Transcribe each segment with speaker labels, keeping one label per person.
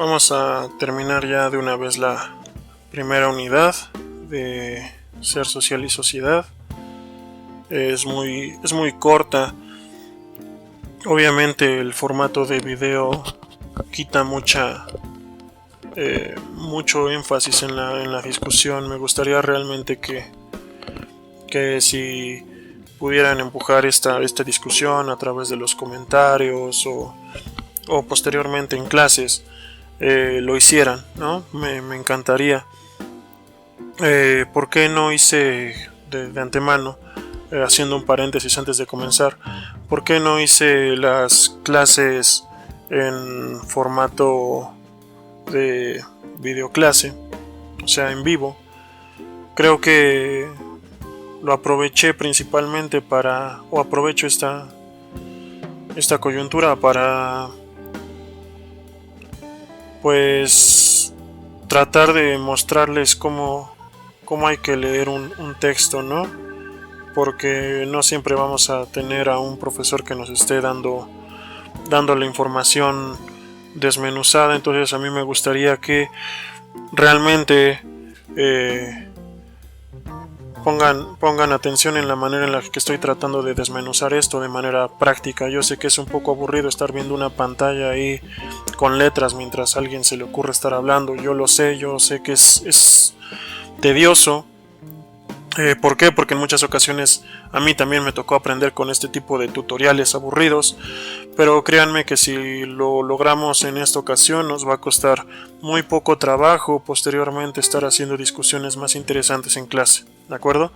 Speaker 1: Vamos a terminar ya de una vez la primera unidad de Ser Social y Sociedad. Es muy corta. Obviamente el formato de video quita mucho énfasis en la discusión. Me gustaría realmente que si pudieran empujar esta discusión a través de los comentarios o posteriormente en clases, lo hicieran, ¿no? Me encantaría. ¿Por qué no hice de antemano, haciendo un paréntesis antes de comenzar, por qué no hice las clases en formato de videoclase, o sea, en vivo? Creo que lo aproveché principalmente aprovecho esta coyuntura para, pues, tratar de mostrarles cómo hay que leer un texto, ¿no? Porque no siempre vamos a tener a un profesor que nos esté dando la información desmenuzada. Entonces a mí me gustaría que realmente pongan atención en la manera en la que estoy tratando de desmenuzar esto de manera práctica. Yo sé que es un poco aburrido estar viendo una pantalla ahí con letras mientras a alguien se le ocurre estar hablando. Yo sé que es tedioso. ¿Por qué? Porque en muchas ocasiones a mí también me tocó aprender con este tipo de tutoriales aburridos, pero créanme que si lo logramos en esta ocasión nos va a costar muy poco trabajo posteriormente estar haciendo discusiones más interesantes en clase, ¿de acuerdo?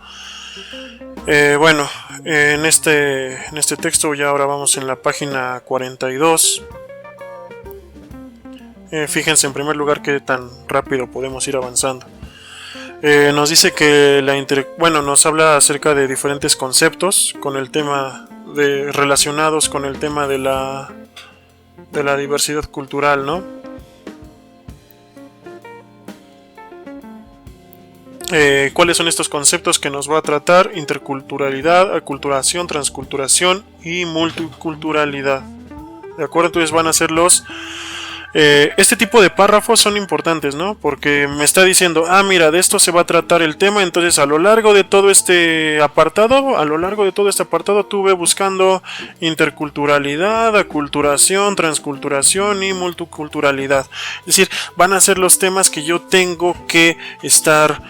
Speaker 1: Bueno, en este texto ya ahora vamos en la página 42. Fíjense en primer lugar qué tan rápido podemos ir avanzando. Nos dice que nos habla acerca de diferentes conceptos con el tema relacionados con el tema de la diversidad cultural, ¿no? ¿Cuáles son estos conceptos que nos va a tratar? Interculturalidad, aculturación, transculturación y multiculturalidad. ¿De acuerdo? Entonces van a ser este tipo de párrafos son importantes, ¿no? Porque me está diciendo, mira, de esto se va a tratar el tema. Entonces a lo largo de todo este apartado tuve buscando interculturalidad, aculturación, transculturación y multiculturalidad. Es decir, van a ser los temas que yo tengo que estar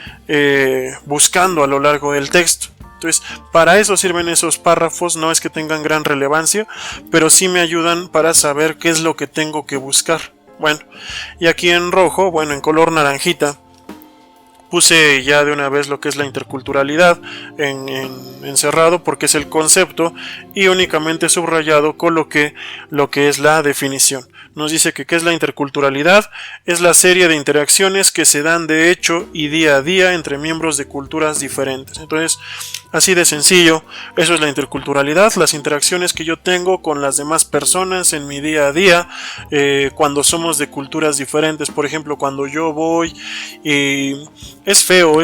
Speaker 1: buscando a lo largo del texto. Entonces, para eso sirven esos párrafos. No es que tengan gran relevancia, pero sí me ayudan para saber qué es lo que tengo que buscar. Bueno, y aquí en rojo, en color naranjita, puse ya de una vez lo que es la interculturalidad encerrado porque es el concepto, y únicamente subrayado coloqué lo que es la definición. Nos dice que ¿qué es la interculturalidad? Es la serie de interacciones que se dan de hecho y día a día entre miembros de culturas diferentes. Entonces, así de sencillo, eso es la interculturalidad, las interacciones que yo tengo con las demás personas en mi día a día, cuando somos de culturas diferentes. Por ejemplo, cuando yo voy y es feo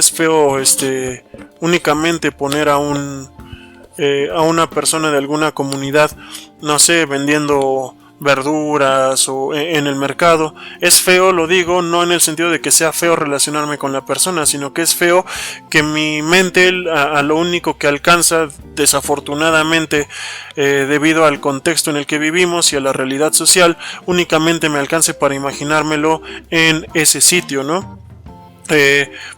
Speaker 1: únicamente poner a una persona de alguna comunidad, no sé, vendiendo verduras o en el mercado. Es feo, lo digo, no en el sentido de que sea feo relacionarme con la persona, sino que es feo que mi mente a lo único que alcanza, desafortunadamente, debido al contexto en el que vivimos y a la realidad social, únicamente me alcance para imaginármelo en ese sitio, ¿no?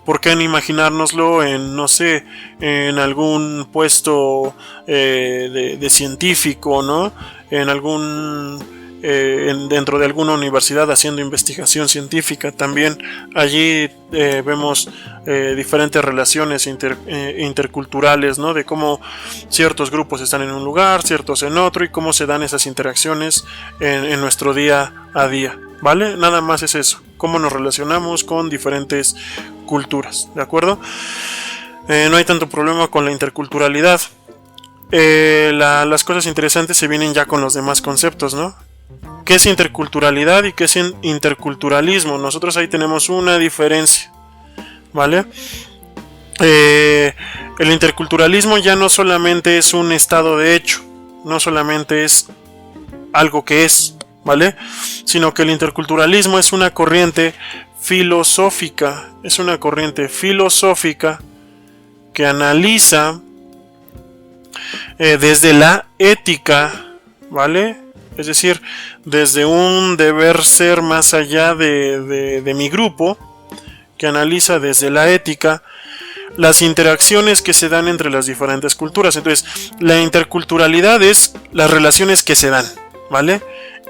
Speaker 1: ¿Por qué no imaginárnoslo en, no sé, en algún puesto de científico, ¿no? En dentro de alguna universidad haciendo investigación científica? También allí vemos diferentes relaciones interculturales, ¿no? De cómo ciertos grupos están en un lugar, ciertos en otro, y cómo se dan esas interacciones en nuestro día a día, ¿vale? Nada más es eso, cómo nos relacionamos con diferentes culturas, ¿de acuerdo? No hay tanto problema con la interculturalidad. Las cosas interesantes se vienen ya con los demás conceptos, ¿no? ¿Qué es interculturalidad y qué es interculturalismo? Nosotros ahí tenemos una diferencia, ¿vale? El interculturalismo ya no solamente es un estado de hecho, no solamente es algo que es, ¿vale? Sino que el interculturalismo es una corriente filosófica, que analiza desde la ética, ¿vale? Es decir, desde un deber ser más allá de mi grupo, que analiza desde la ética las interacciones que se dan entre las diferentes culturas. Entonces, la interculturalidad es las relaciones que se dan, ¿vale?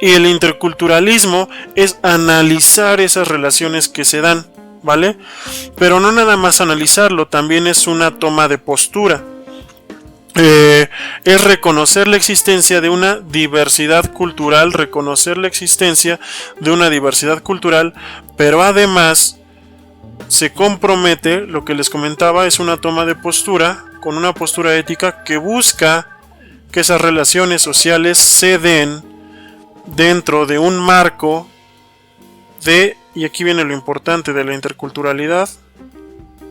Speaker 1: Y el interculturalismo es analizar esas relaciones que se dan, ¿vale? Pero no nada más analizarlo, también es una toma de postura. Es reconocer la existencia de una diversidad cultural, pero además se compromete, lo que les comentaba, es una toma de postura, con una postura ética que busca que esas relaciones sociales se den dentro de un marco de, y aquí viene lo importante de la interculturalidad,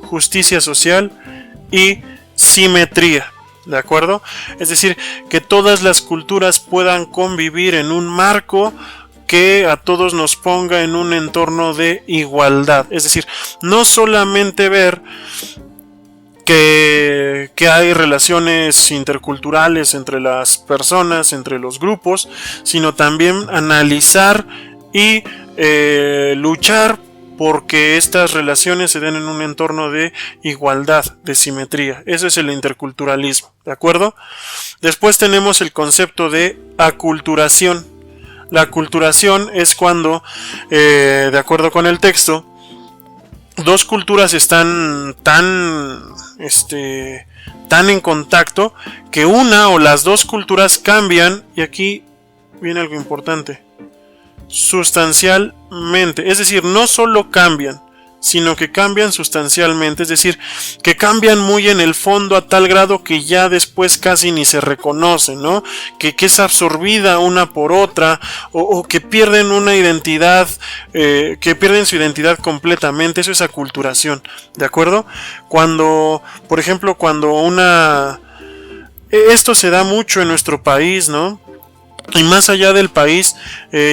Speaker 1: justicia social y simetría. ¿De acuerdo? Es decir, que todas las culturas puedan convivir en un marco que a todos nos ponga en un entorno de igualdad. Es decir, no solamente ver que hay relaciones interculturales entre las personas, entre los grupos, sino también analizar y luchar porque estas relaciones se den en un entorno de igualdad, de simetría. Eso es el interculturalismo, ¿de acuerdo? Después tenemos el concepto de aculturación. La aculturación es cuando, de acuerdo con el texto, dos culturas están tan en contacto que una o las dos culturas cambian, y aquí viene algo importante, sustancialmente. Es decir, no solo cambian, sino que cambian sustancialmente, es decir, que cambian muy en el fondo a tal grado que ya después casi ni se reconocen, ¿no? Que es absorbida una por otra, o que pierden una identidad, que pierden su identidad completamente. Eso es aculturación, ¿de acuerdo? Cuando, por ejemplo, esto se da mucho en nuestro país, ¿no? Y más allá del país,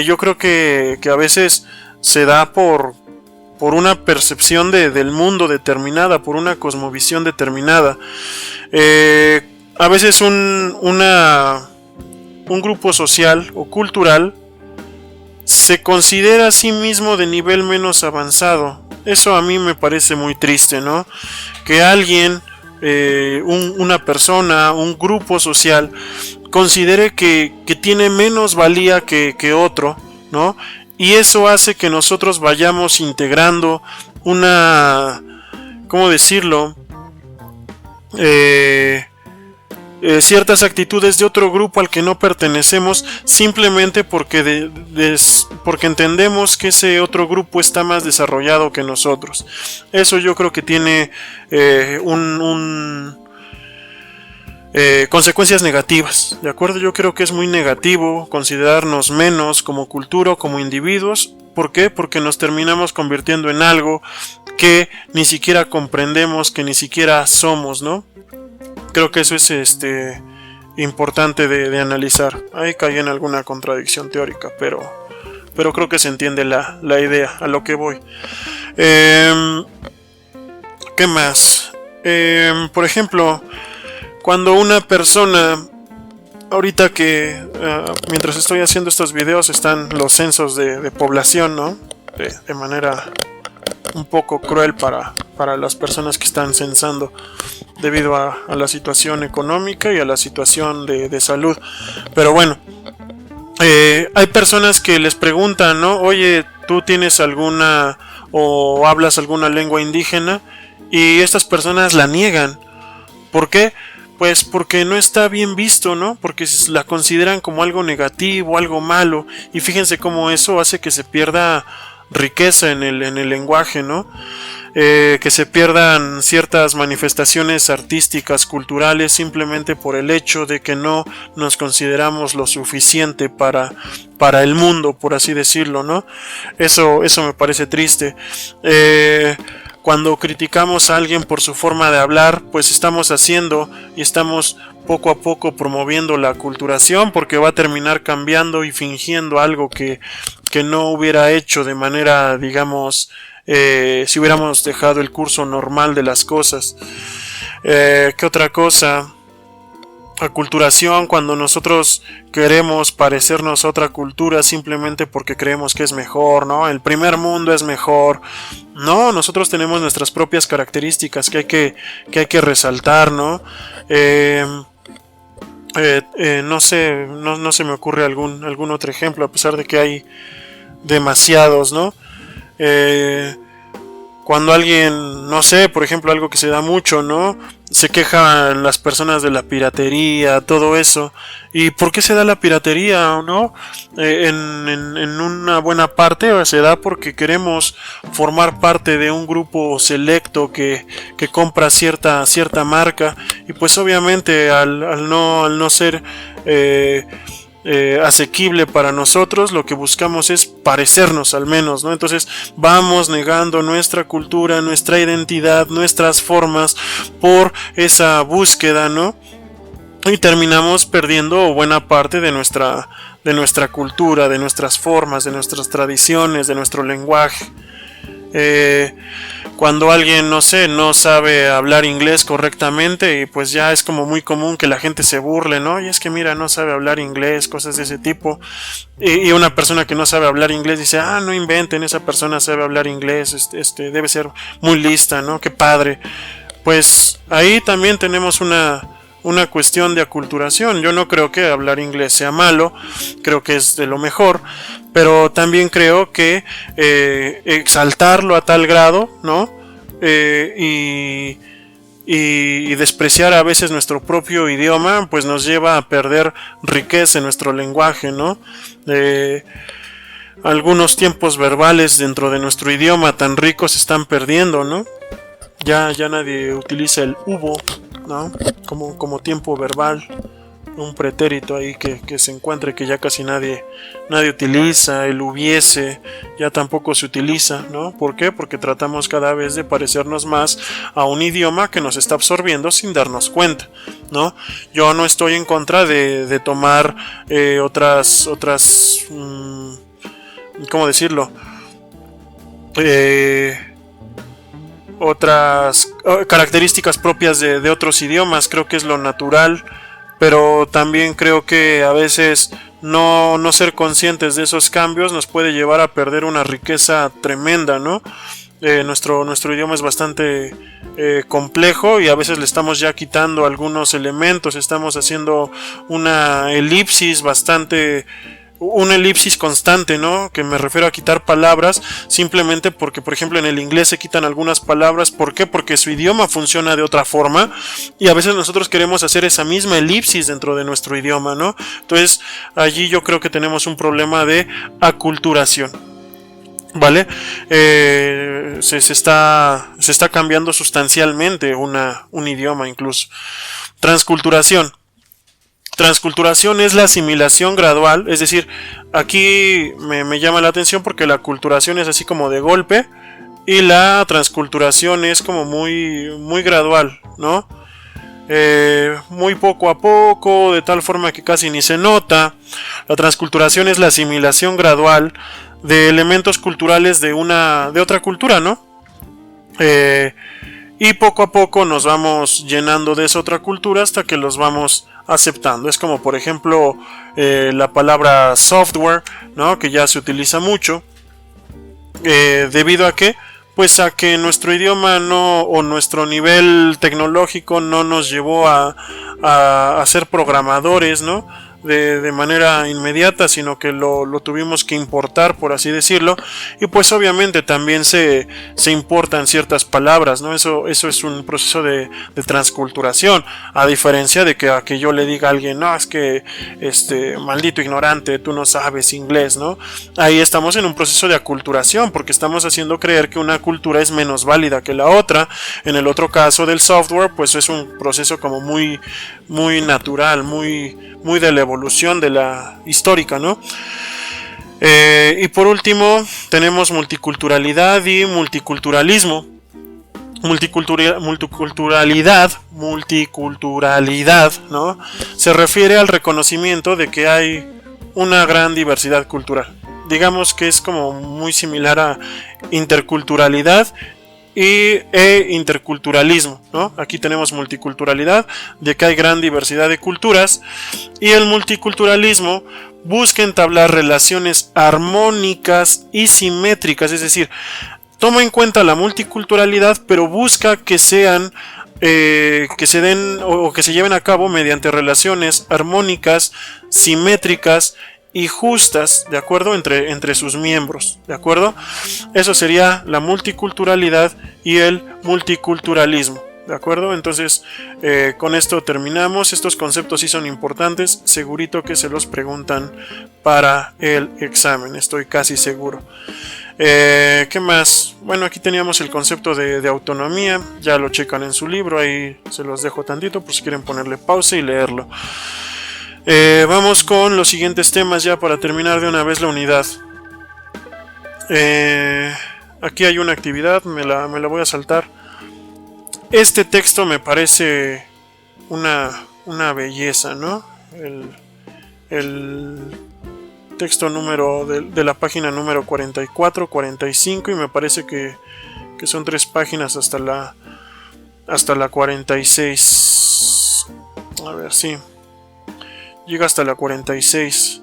Speaker 1: yo creo que a veces se da por una percepción del mundo determinada, por una cosmovisión determinada. A veces un grupo social o cultural se considera a sí mismo de nivel menos avanzado. Eso a mí me parece muy triste, ¿no? Que alguien, una persona, un grupo social, considere que tiene menos valía que otro, ¿no? Y eso hace que nosotros vayamos integrando una, ¿cómo decirlo? Ciertas actitudes de otro grupo al que no pertenecemos, simplemente porque entendemos que ese otro grupo está más desarrollado que nosotros. Eso yo creo que tiene consecuencias negativas, ¿de acuerdo? Yo creo que es muy negativo considerarnos menos como cultura o como individuos. ¿Por qué? Porque nos terminamos convirtiendo en algo que ni siquiera comprendemos, que ni siquiera somos, ¿no? Creo que eso es importante de analizar. Ahí caí en alguna contradicción teórica, pero creo que se entiende la idea, a lo que voy. ¿Qué más? Por ejemplo, cuando una persona, ahorita que mientras estoy haciendo estos videos están los censos de población, ¿no? De manera un poco cruel para las personas que están censando debido a la situación económica y a la situación de salud. Pero bueno, hay personas que les preguntan, ¿no? Oye, ¿tú tienes alguna o hablas alguna lengua indígena? Y estas personas la niegan. ¿Por qué? Pues porque no está bien visto, ¿no? Porque la consideran como algo negativo, algo malo. Y fíjense cómo eso hace que se pierda riqueza en el lenguaje, ¿no? Que se pierdan ciertas manifestaciones artísticas, culturales, simplemente por el hecho de que no nos consideramos lo suficiente para el mundo, por así decirlo, ¿no? Eso me parece triste. Cuando criticamos a alguien por su forma de hablar, pues estamos haciendo y estamos poco a poco promoviendo la aculturación, porque va a terminar cambiando y fingiendo algo que no hubiera hecho de manera, digamos, si hubiéramos dejado el curso normal de las cosas. ¿Qué otra cosa? Aculturación, cuando nosotros queremos parecernos a otra cultura simplemente porque creemos que es mejor, ¿no? El primer mundo es mejor. No, nosotros tenemos nuestras propias características que hay que resaltar, ¿no? No sé, no se me ocurre algún otro ejemplo, a pesar de que hay demasiados, ¿no? Cuando alguien, no sé, por ejemplo, algo que se da mucho, ¿no? Se quejan las personas de la piratería, todo eso. ¿Y por qué se da la piratería, no? En una buena parte se da porque queremos formar parte de un grupo selecto que compra cierta marca. Y pues obviamente al no ser asequible para nosotros, lo que buscamos es parecernos al menos, ¿no? Entonces vamos negando nuestra cultura, nuestra identidad, nuestras formas por esa búsqueda, ¿no? Y terminamos perdiendo buena parte de nuestra cultura, de nuestras formas, de nuestras tradiciones, de nuestro lenguaje. Cuando alguien, no sé, no sabe hablar inglés correctamente, y pues ya es como muy común que la gente se burle, ¿no? Y es que mira, no sabe hablar inglés, cosas de ese tipo. Y una persona que no sabe hablar inglés dice, no inventen, esa persona sabe hablar inglés, debe ser muy lista, ¿no? Qué padre. Pues ahí también tenemos una cuestión de aculturación. Yo no creo que hablar inglés sea malo, creo que es de lo mejor, pero también creo que exaltarlo a tal grado, ¿no? Y despreciar a veces nuestro propio idioma, pues nos lleva a perder riqueza en nuestro lenguaje, ¿no? Algunos tiempos verbales dentro de nuestro idioma tan ricos se están perdiendo, ¿no? Ya nadie utiliza el hubo, ¿no? Como tiempo verbal, un pretérito ahí que se encuentre que ya casi nadie utiliza. El hubiese ya tampoco se utiliza, ¿no? ¿Por qué? Porque tratamos cada vez de parecernos más a un idioma que nos está absorbiendo sin darnos cuenta, ¿no? Yo no estoy en contra de tomar otras ¿cómo decirlo? Otras características propias de otros idiomas. Creo que es lo natural, pero también creo que a veces no ser conscientes de esos cambios nos puede llevar a perder una riqueza tremenda, ¿no? Nuestro idioma es bastante complejo y a veces le estamos ya quitando algunos elementos, estamos haciendo una elipsis constante, ¿no? Que me refiero a quitar palabras simplemente porque, por ejemplo, en el inglés se quitan algunas palabras. ¿Por qué? Porque su idioma funciona de otra forma y a veces nosotros queremos hacer esa misma elipsis dentro de nuestro idioma, ¿no? Entonces, allí yo creo que tenemos un problema de aculturación, ¿vale? Se está cambiando sustancialmente un idioma incluso. Transculturación. Transculturación es la asimilación gradual, es decir, aquí me llama la atención porque la culturación es así como de golpe y la transculturación es como muy gradual, ¿no? Muy poco a poco, de tal forma que casi ni se nota. La transculturación es la asimilación gradual de elementos culturales de otra cultura, ¿no? Y poco a poco nos vamos llenando de esa otra cultura hasta que los vamos aceptando. Es como, por ejemplo, la palabra software, ¿no? Que ya se utiliza mucho. ¿Debido a qué? Pues a que nuestro idioma o nuestro nivel tecnológico no nos llevó a ser programadores, ¿no? De manera inmediata, sino que lo tuvimos que importar, por así decirlo, y pues obviamente también se importan ciertas palabras, ¿no? Eso es un proceso de transculturación, a diferencia de que yo le diga a alguien, no, es que maldito ignorante, tú no sabes inglés, ¿no? Ahí estamos en un proceso de aculturación, porque estamos haciendo creer que una cultura es menos válida que la otra. En el otro caso del software, pues es un proceso como muy natural, muy de la evolución de la histórica, ¿no? Y por último tenemos multiculturalidad y multiculturalismo. multiculturalidad, ¿no? Se refiere al reconocimiento de que hay una gran diversidad cultural. Digamos que es como muy similar a interculturalidad e interculturalismo, ¿no? Aquí tenemos multiculturalidad, de que hay gran diversidad de culturas, y el multiculturalismo busca entablar relaciones armónicas y simétricas, es decir, toma en cuenta la multiculturalidad, pero busca que sean que se den o que se lleven a cabo mediante relaciones armónicas, simétricas y justas, ¿de acuerdo? Entre sus miembros, ¿de acuerdo? Eso sería la multiculturalidad y el multiculturalismo, ¿de acuerdo? Entonces, con esto terminamos. Estos conceptos sí son importantes, segurito que se los preguntan para el examen, estoy casi seguro. ¿Qué más? Bueno, aquí teníamos el concepto de autonomía, ya lo checan en su libro, ahí se los dejo tantito por si quieren ponerle pausa y leerlo. Vamos con los siguientes temas ya para terminar de una vez la unidad. Aquí hay una actividad, me la voy a saltar. Este texto me parece una belleza, ¿no? El texto número de la página número 44, 45, y me parece que son 3 páginas hasta la 46. A ver, sí. Llega hasta la 46.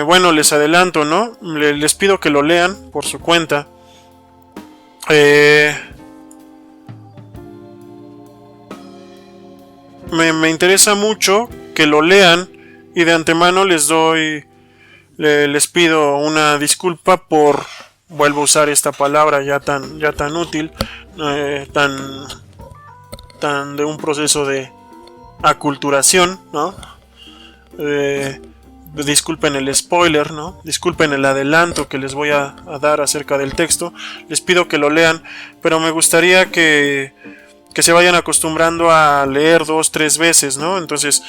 Speaker 1: Bueno, les adelanto, ¿no? Les pido que lo lean por su cuenta. Me interesa mucho que lo lean, y de antemano les pido una disculpa por, vuelvo a usar esta palabra ya tan útil, tan de un proceso de aculturación, ¿no? Disculpen el spoiler, ¿no? Disculpen el adelanto que les voy a dar acerca del texto. Les pido que lo lean, pero me gustaría que se vayan acostumbrando a leer 2-3 veces, ¿no? Entonces,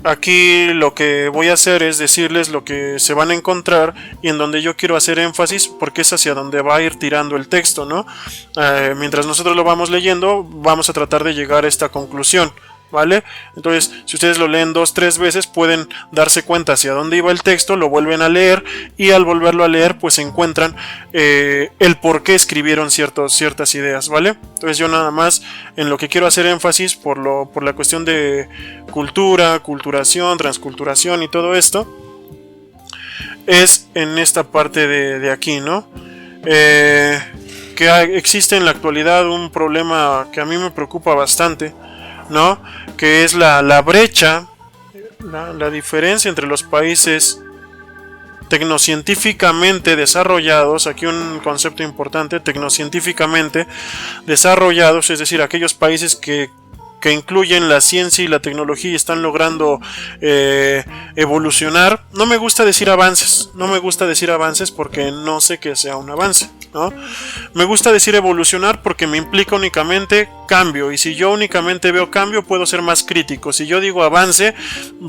Speaker 1: aquí lo que voy a hacer es decirles lo que se van a encontrar y en donde yo quiero hacer énfasis, porque es hacia donde va a ir tirando el texto, ¿no? Mientras nosotros lo vamos leyendo, vamos a tratar de llegar a esta conclusión, ¿vale? Entonces, si ustedes lo leen 2-3 veces, pueden darse cuenta hacia dónde iba el texto, lo vuelven a leer, y al volverlo a leer, pues encuentran el por qué escribieron ciertas ideas, ¿vale? Entonces, yo nada más en lo que quiero hacer énfasis por la cuestión de cultura, culturación, transculturación y todo esto, es en esta parte de aquí, ¿no? Que existe en la actualidad un problema que a mí me preocupa bastante, ¿no? Que es la brecha, la diferencia entre los países tecnocientíficamente desarrollados. Aquí un concepto importante: tecnocientíficamente desarrollados, es decir, aquellos países que incluyen la ciencia y la tecnología y están logrando evolucionar. No me gusta decir avances, porque no sé qué sea un avance, ¿no? Me gusta decir evolucionar porque me implica únicamente cambio, y si yo únicamente veo cambio, puedo ser más crítico. Si yo digo avance,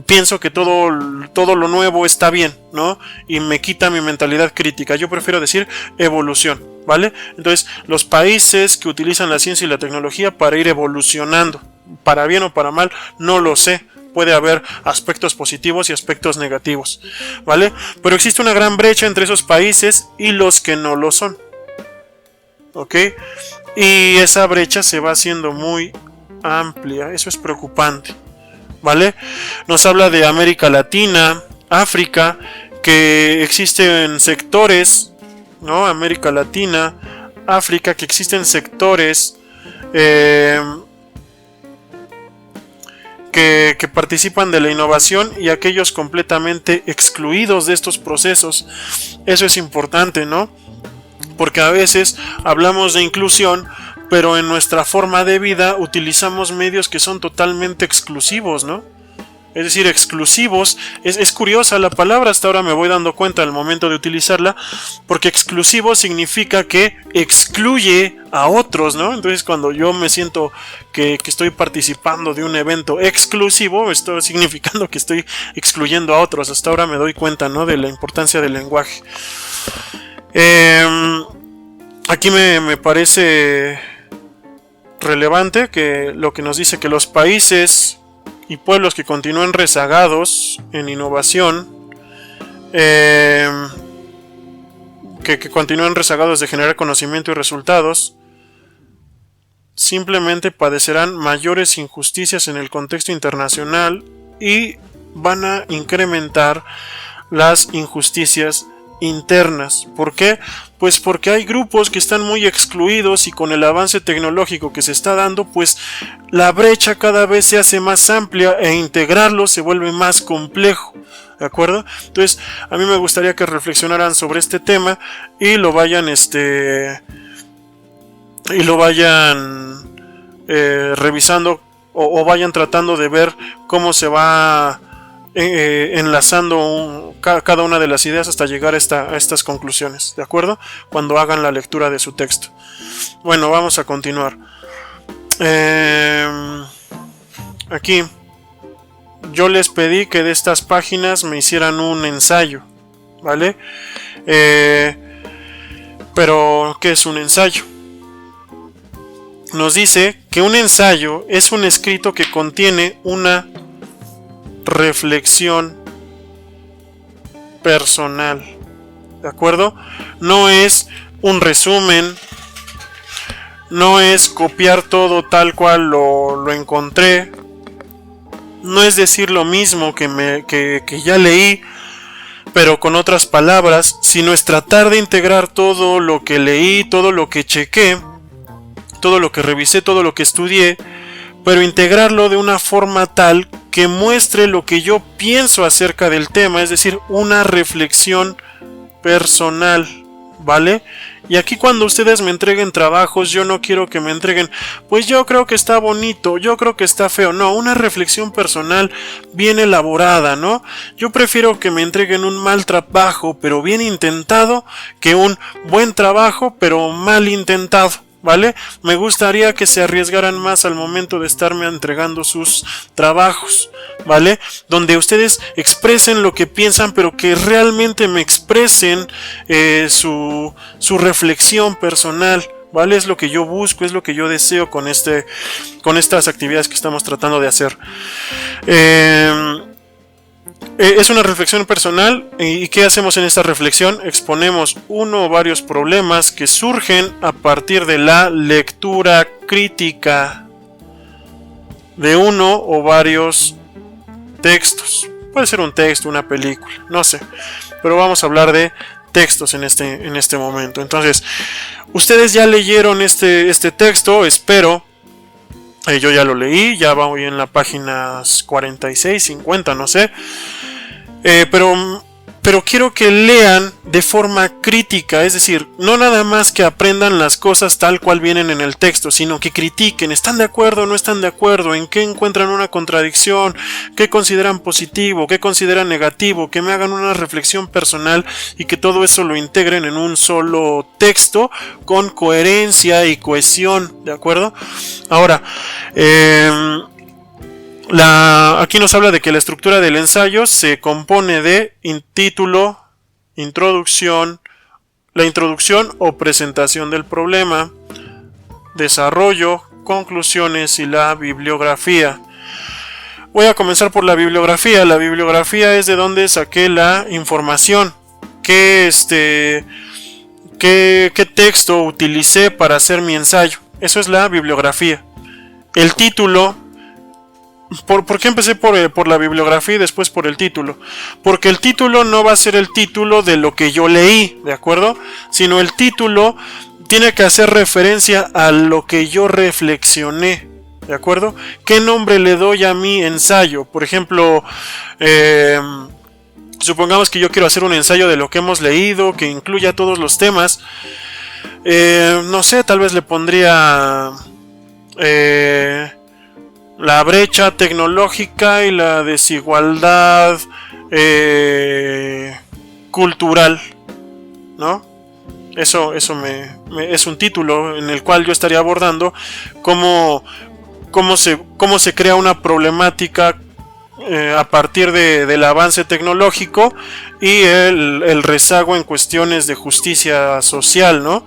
Speaker 1: pienso que todo lo nuevo está bien, ¿no? Y me quita mi mentalidad crítica. Yo prefiero decir evolución, ¿vale? Entonces, los países que utilizan la ciencia y la tecnología para ir evolucionando, para bien o para mal, no lo sé. Puede haber aspectos positivos y aspectos negativos, ¿vale? Pero existe una gran brecha entre esos países y los que no lo son, ¿ok? Y esa brecha se va haciendo muy amplia. Eso es preocupante, ¿vale? Nos habla de América Latina, África, que existen sectores, ¿no? América Latina, África, que existen sectores que participan de la innovación, y aquellos completamente excluidos de estos procesos. Eso es importante, ¿no? Porque a veces hablamos de inclusión, pero en nuestra forma de vida utilizamos medios que son totalmente exclusivos, ¿no? Es decir, exclusivos, es curiosa la palabra, hasta ahora me voy dando cuenta al momento de utilizarla, porque exclusivo significa que excluye a otros, ¿no? Entonces, cuando yo me siento que estoy participando de un evento exclusivo, estoy significando que estoy excluyendo a otros. Hasta ahora me doy cuenta, ¿no?, de la importancia del lenguaje. Aquí me parece relevante que lo que nos dice que los países y pueblos que continúen rezagados en innovación, que continúen rezagados de generar conocimiento y resultados, simplemente padecerán mayores injusticias en el contexto internacional y van a incrementar las injusticias internas. ¿Por qué? Pues porque hay grupos que están muy excluidos y con el avance tecnológico que se está dando, pues la brecha cada vez se hace más amplia e integrarlo se vuelve más complejo. ¿De acuerdo? Entonces, a mí me gustaría que reflexionaran sobre este tema y lo vayan revisando o vayan tratando de ver cómo se va enlazando cada una de las ideas hasta llegar a estas conclusiones, ¿de acuerdo? Cuando hagan la lectura de su texto. Bueno, vamos a continuar. Aquí yo les pedí que de estas páginas me hicieran un ensayo, ¿vale? Pero, ¿qué es un ensayo? Nos dice que un ensayo es un escrito que contiene una reflexión personal, ¿de acuerdo? No es un resumen, no es copiar todo tal cual lo encontré, no es decir lo mismo que ya leí, pero con otras palabras, sino es tratar de integrar todo lo que leí, todo lo que chequé, todo lo que revisé, todo lo que estudié, pero integrarlo de una forma tal que muestre lo que yo pienso acerca del tema, es decir, una reflexión personal, ¿vale? Y aquí cuando ustedes me entreguen trabajos, yo no quiero que me entreguen, pues yo creo que está bonito, yo creo que está feo, no, una reflexión personal bien elaborada, ¿no? Yo prefiero que me entreguen un mal trabajo, pero bien intentado, que un buen trabajo, pero mal intentado, ¿vale? Me gustaría que se arriesgaran más al momento de estarme entregando sus trabajos, ¿vale? Donde ustedes expresen lo que piensan, pero que realmente me expresen su reflexión personal, ¿vale? Es lo que yo busco, es lo que yo deseo con estas actividades que estamos tratando de hacer. Es una reflexión personal. ¿Y qué hacemos en esta reflexión? Exponemos uno o varios problemas que surgen a partir de la lectura crítica de uno o varios textos. Puede ser un texto, una película, no sé, pero vamos a hablar de textos en este momento. Entonces, ustedes ya leyeron este texto, espero. Yo ya lo leí, ya voy en la página 46, 50, no sé. Pero quiero que lean de forma crítica, es decir, no nada más que aprendan las cosas tal cual vienen en el texto, sino que critiquen, ¿están de acuerdo o no están de acuerdo? ¿En qué encuentran una contradicción? ¿Qué consideran positivo? ¿Qué consideran negativo? Que me hagan una reflexión personal y que todo eso lo integren en un solo texto con coherencia y cohesión, ¿de acuerdo? Ahora, aquí nos habla de que la estructura del ensayo se compone de título, introducción, la introducción o presentación del problema, desarrollo, conclusiones y la bibliografía. Voy a comenzar por la bibliografía. La bibliografía es de donde saqué la información. ¿Qué texto utilicé para hacer mi ensayo? Eso es la bibliografía. El título. ¿Por qué empecé por la bibliografía y después por el título? Porque el título no va a ser el título de lo que yo leí, ¿de acuerdo? Sino el título tiene que hacer referencia a lo que yo reflexioné, ¿de acuerdo? ¿Qué nombre le doy a mi ensayo? Por ejemplo, supongamos que yo quiero hacer un ensayo de lo que hemos leído, que incluya todos los temas. No sé, tal vez le pondría la brecha tecnológica y la desigualdad cultural, ¿no? Eso es un título en el cual yo estaría abordando cómo se crea una problemática a partir del avance tecnológico y el rezago en cuestiones de justicia social, ¿no?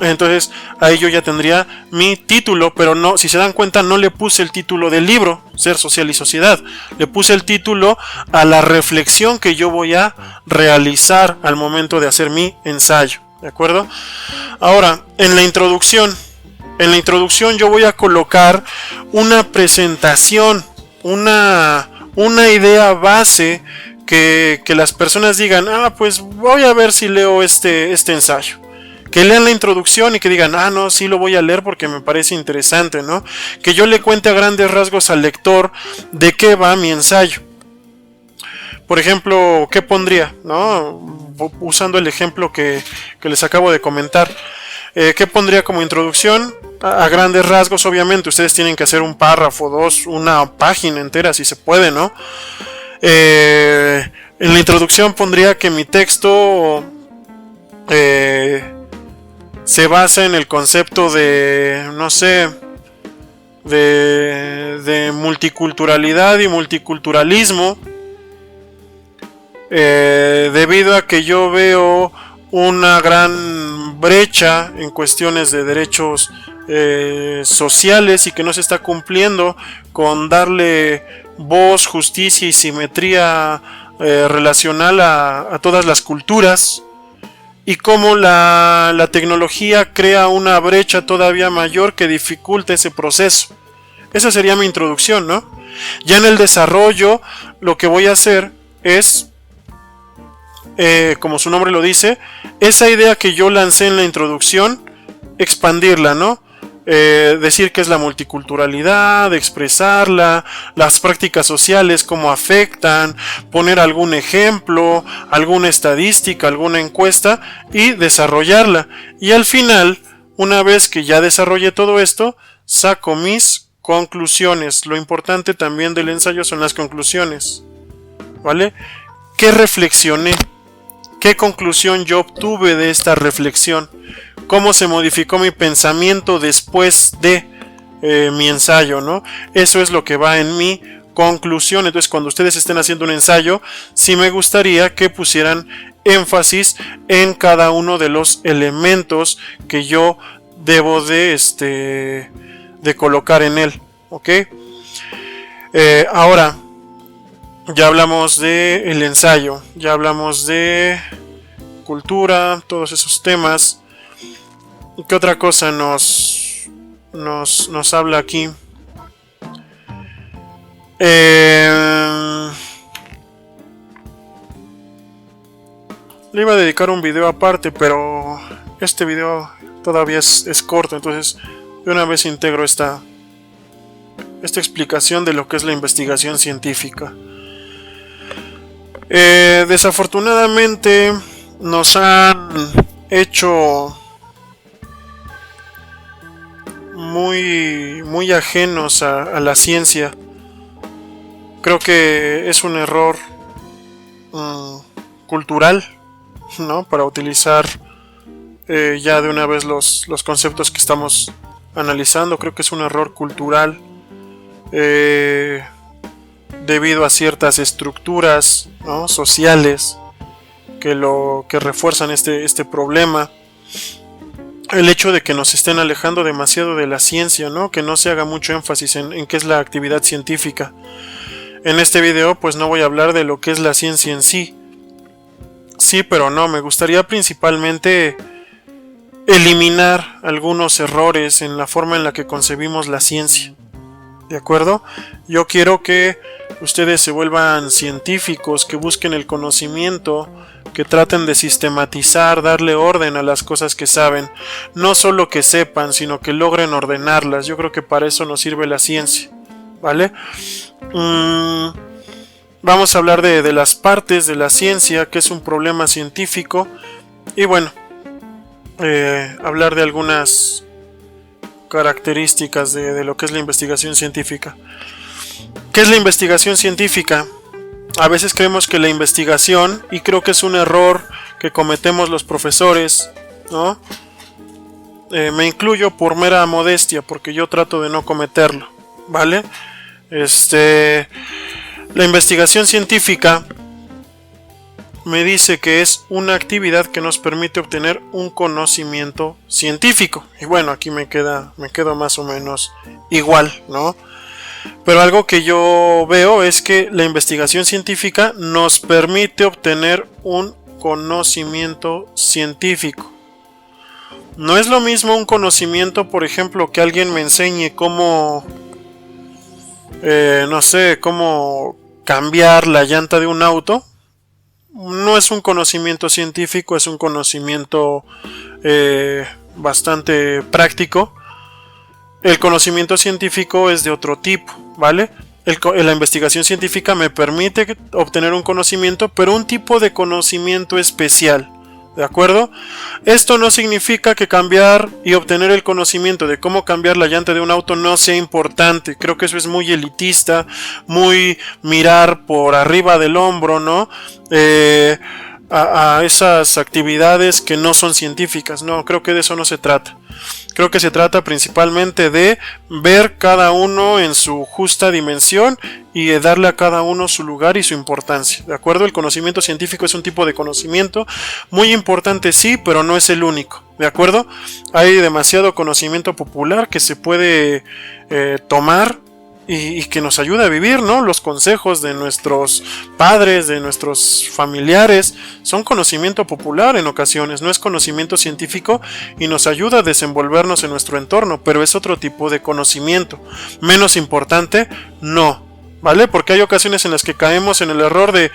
Speaker 1: Entonces ahí yo ya tendría mi título, pero no, si se dan cuenta, no le puse el título del libro, Ser Social y Sociedad. Le puse el título a la reflexión que yo voy a realizar al momento de hacer mi ensayo, ¿de acuerdo? Ahora, en la introducción yo voy a colocar una presentación, una idea base que las personas digan, pues voy a ver si leo este ensayo. Que lean la introducción y que digan, no, sí lo voy a leer porque me parece interesante, ¿no? Que yo le cuente a grandes rasgos al lector de qué va mi ensayo. Por ejemplo, ¿qué pondría? ¿No? Usando el ejemplo que les acabo de comentar. ¿Qué pondría como introducción? A grandes rasgos, obviamente, ustedes tienen que hacer un párrafo, dos, una página entera, si se puede, ¿no? En la introducción pondría que mi texto se basa en el concepto de, no sé, de multiculturalidad y multiculturalismo, debido a que yo veo una gran brecha en cuestiones de derechos sociales y que no se está cumpliendo con darle voz, justicia y simetría relacional a todas las culturas, y cómo la tecnología crea una brecha todavía mayor que dificulta ese proceso. Esa sería mi introducción, ¿no? Ya en el desarrollo, lo que voy a hacer es, como su nombre lo dice, esa idea que yo lancé en la introducción, expandirla, ¿no? Decir qué es la multiculturalidad, expresarla, las prácticas sociales, cómo afectan, poner algún ejemplo, alguna estadística, alguna encuesta y desarrollarla. Y al final, una vez que ya desarrollé todo esto, saco mis conclusiones. Lo importante también del ensayo son las conclusiones, ¿vale? ¿Qué reflexioné? ¿Qué conclusión yo obtuve de esta reflexión? ¿Cómo se modificó mi pensamiento después de mi ensayo, ¿no? Eso es lo que va en mi conclusión. Entonces, cuando ustedes estén haciendo un ensayo, sí me gustaría que pusieran énfasis en cada uno de los elementos que yo debo de colocar en él, ¿ok? Ahora, ya hablamos del ensayo, ya hablamos de cultura, todos esos temas. ¿Qué otra cosa nos habla aquí? Le iba a dedicar un video aparte, pero este video todavía es corto, entonces de una vez integro esta explicación de lo que es la investigación científica. Desafortunadamente nos han hecho muy ajenos a la ciencia. Creo que es un error cultural, ¿no? Para utilizar ya de una vez los conceptos que estamos analizando. Creo que es un error cultural debido a ciertas estructuras, ¿no? sociales que refuerzan este problema. El hecho de que nos estén alejando demasiado de la ciencia, ¿no? Que no se haga mucho énfasis en qué es la actividad científica. En este video pues no voy a hablar de lo que es la ciencia en sí. Sí, pero no, me gustaría principalmente eliminar algunos errores en la forma en la que concebimos la ciencia. ¿De acuerdo? Yo quiero que ustedes se vuelvan científicos, que busquen el conocimiento, que traten de sistematizar, darle orden a las cosas que saben. No solo que sepan, sino que logren ordenarlas. Yo creo que para eso nos sirve la ciencia, ¿vale? Vamos a hablar de las partes de la ciencia, que es un problema científico. Y bueno, hablar de algunas características de lo que es la investigación científica. ¿Qué es la investigación científica? A veces creemos que la investigación, y creo que es un error que cometemos los profesores, ¿no? Me incluyo por mera modestia, porque yo trato de no cometerlo, ¿vale? La investigación científica me dice que es una actividad que nos permite obtener un conocimiento científico. Y bueno, aquí me quedo más o menos igual, ¿no? Pero algo que yo veo es que la investigación científica nos permite obtener un conocimiento científico. No es lo mismo un conocimiento, por ejemplo, que alguien me enseñe cómo, no sé, cómo cambiar la llanta de un auto. No es un conocimiento científico, es un conocimiento bastante práctico. El conocimiento científico es de otro tipo, ¿vale? La investigación científica me permite obtener un conocimiento, pero un tipo de conocimiento especial, ¿de acuerdo? Esto no significa que cambiar y obtener el conocimiento de cómo cambiar la llanta de un auto no sea importante. Creo que eso es muy elitista, muy mirar por arriba del hombro, ¿no? A esas actividades que no son científicas. No, creo que de eso no se trata. Creo que se trata principalmente de ver cada uno en su justa dimensión y de darle a cada uno su lugar y su importancia, ¿de acuerdo? El conocimiento científico es un tipo de conocimiento muy importante, sí, pero no es el único, ¿de acuerdo? Hay demasiado conocimiento popular que se puede tomar y que nos ayuda a vivir, ¿no? Los consejos de nuestros padres, de nuestros familiares, son conocimiento popular en ocasiones, no es conocimiento científico y nos ayuda a desenvolvernos en nuestro entorno, pero es otro tipo de conocimiento. Menos importante, no. ¿Vale? Porque hay ocasiones en las que caemos en el error de,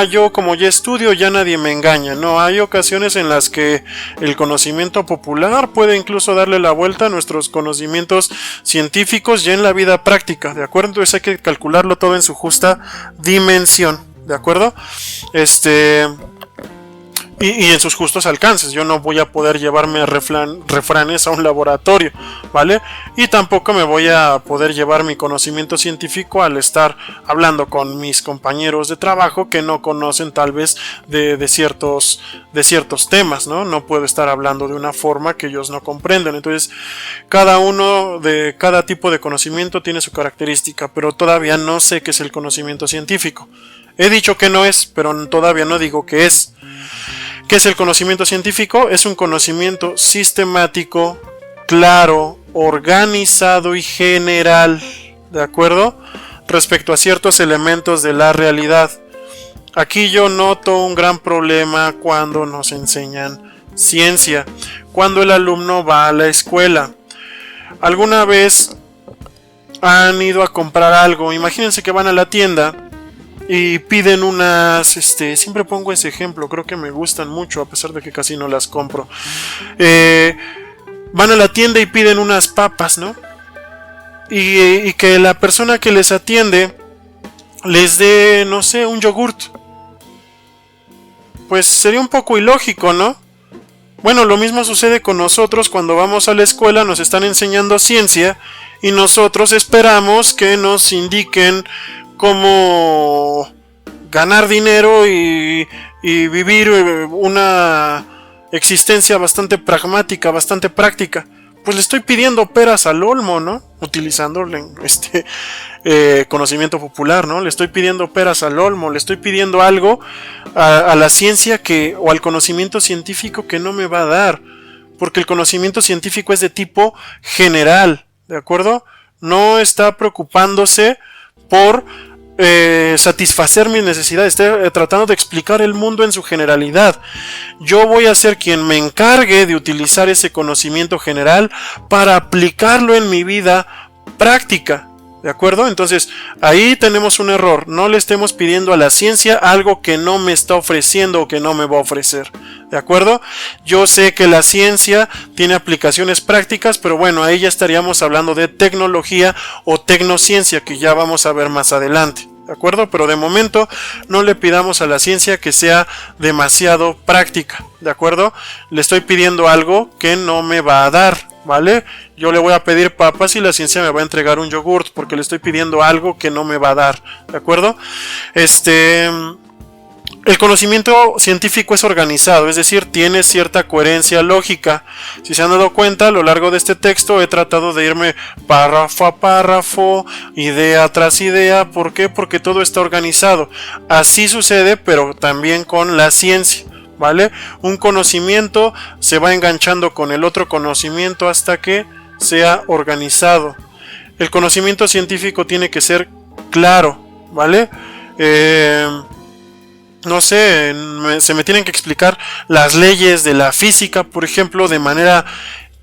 Speaker 1: yo como ya estudio ya nadie me engaña. No, hay ocasiones en las que el conocimiento popular puede incluso darle la vuelta a nuestros conocimientos científicos ya en la vida práctica, ¿de acuerdo? Entonces hay que calcularlo todo en su justa dimensión, ¿de acuerdo? Y en sus justos alcances. Yo no voy a poder llevarme refranes a un laboratorio, ¿vale? Y tampoco me voy a poder llevar mi conocimiento científico al estar hablando con mis compañeros de trabajo que no conocen tal vez de ciertos temas, ¿no? No puedo estar hablando de una forma que ellos no comprenden. Entonces, cada uno de cada tipo de conocimiento tiene su característica, pero todavía no sé qué es el conocimiento científico. He dicho que no es, pero todavía no digo que es. ¿Qué es el conocimiento científico? Es un conocimiento sistemático, claro, organizado y general, ¿de acuerdo? Respecto a ciertos elementos de la realidad. Aquí yo noto un gran problema cuando nos enseñan ciencia, cuando el alumno va a la escuela. ¿Alguna vez han ido a comprar algo? Imagínense que van a la tienda y piden unas, siempre pongo ese ejemplo, creo que me gustan mucho a pesar de que casi no las compro. Van a la tienda y piden unas papas, ¿no? Y que la persona que les atiende les dé, no sé, un yogurt. Pues sería un poco ilógico, ¿no? Bueno, lo mismo sucede con nosotros cuando vamos a la escuela, nos están enseñando ciencia y nosotros esperamos que nos indiquen cómo ganar dinero y vivir una existencia bastante pragmática, bastante práctica. Pues le estoy pidiendo peras al olmo, ¿no? Utilizando conocimiento popular, ¿no? Le estoy pidiendo peras al olmo, le estoy pidiendo algo a la ciencia o al conocimiento científico que no me va a dar, porque el conocimiento científico es de tipo general, ¿de acuerdo? No está preocupándose por satisfacer mis necesidades, estoy tratando de explicar el mundo en su generalidad. Yo voy a ser quien me encargue de utilizar ese conocimiento general para aplicarlo en mi vida práctica, ¿de acuerdo? Entonces ahí tenemos un error, no le estemos pidiendo a la ciencia algo que no me está ofreciendo o que no me va a ofrecer, ¿de acuerdo? Yo sé que la ciencia tiene aplicaciones prácticas, pero bueno, ahí ya estaríamos hablando de tecnología o tecnociencia, que ya vamos a ver más adelante, ¿de acuerdo? Pero de momento no le pidamos a la ciencia que sea demasiado práctica, ¿de acuerdo? Le estoy pidiendo algo que no me va a dar, ¿vale? Yo le voy a pedir papas y la ciencia me va a entregar un yogurt porque le estoy pidiendo algo que no me va a dar, ¿de acuerdo? El conocimiento científico es organizado, es decir, tiene cierta coherencia lógica. Si se han dado cuenta, a lo largo de este texto he tratado de irme párrafo a párrafo, idea tras idea. ¿Por qué? Porque todo está organizado. Así sucede, pero también con la ciencia, ¿vale? Un conocimiento se va enganchando con el otro conocimiento hasta que sea organizado. El conocimiento científico tiene que ser claro, ¿vale? No sé, se me tienen que explicar las leyes de la física, por ejemplo, de manera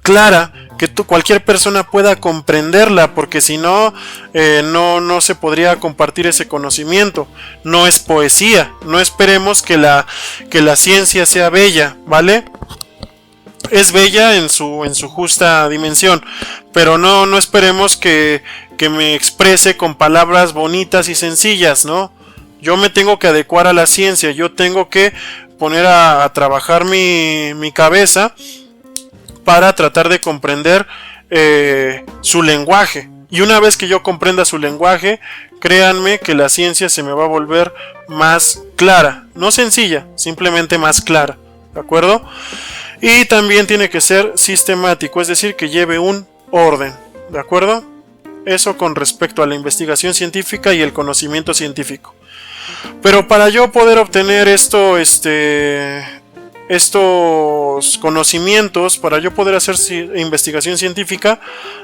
Speaker 1: clara, que cualquier persona pueda comprenderla, porque si no, no se podría compartir ese conocimiento. No es poesía, no esperemos que la ciencia sea bella, ¿vale? Es bella en su justa dimensión, pero no esperemos que me exprese con palabras bonitas y sencillas, ¿no? Yo me tengo que adecuar a la ciencia, yo tengo que poner a trabajar mi cabeza para tratar de comprender su lenguaje. Y una vez que yo comprenda su lenguaje, créanme que la ciencia se me va a volver más clara, no sencilla, simplemente más clara, ¿de acuerdo? Y también tiene que ser sistemático, es decir, que lleve un orden, ¿de acuerdo? Eso con respecto a la investigación científica y el conocimiento científico. Pero para yo poder obtener estos conocimientos, para yo poder hacer investigación científica,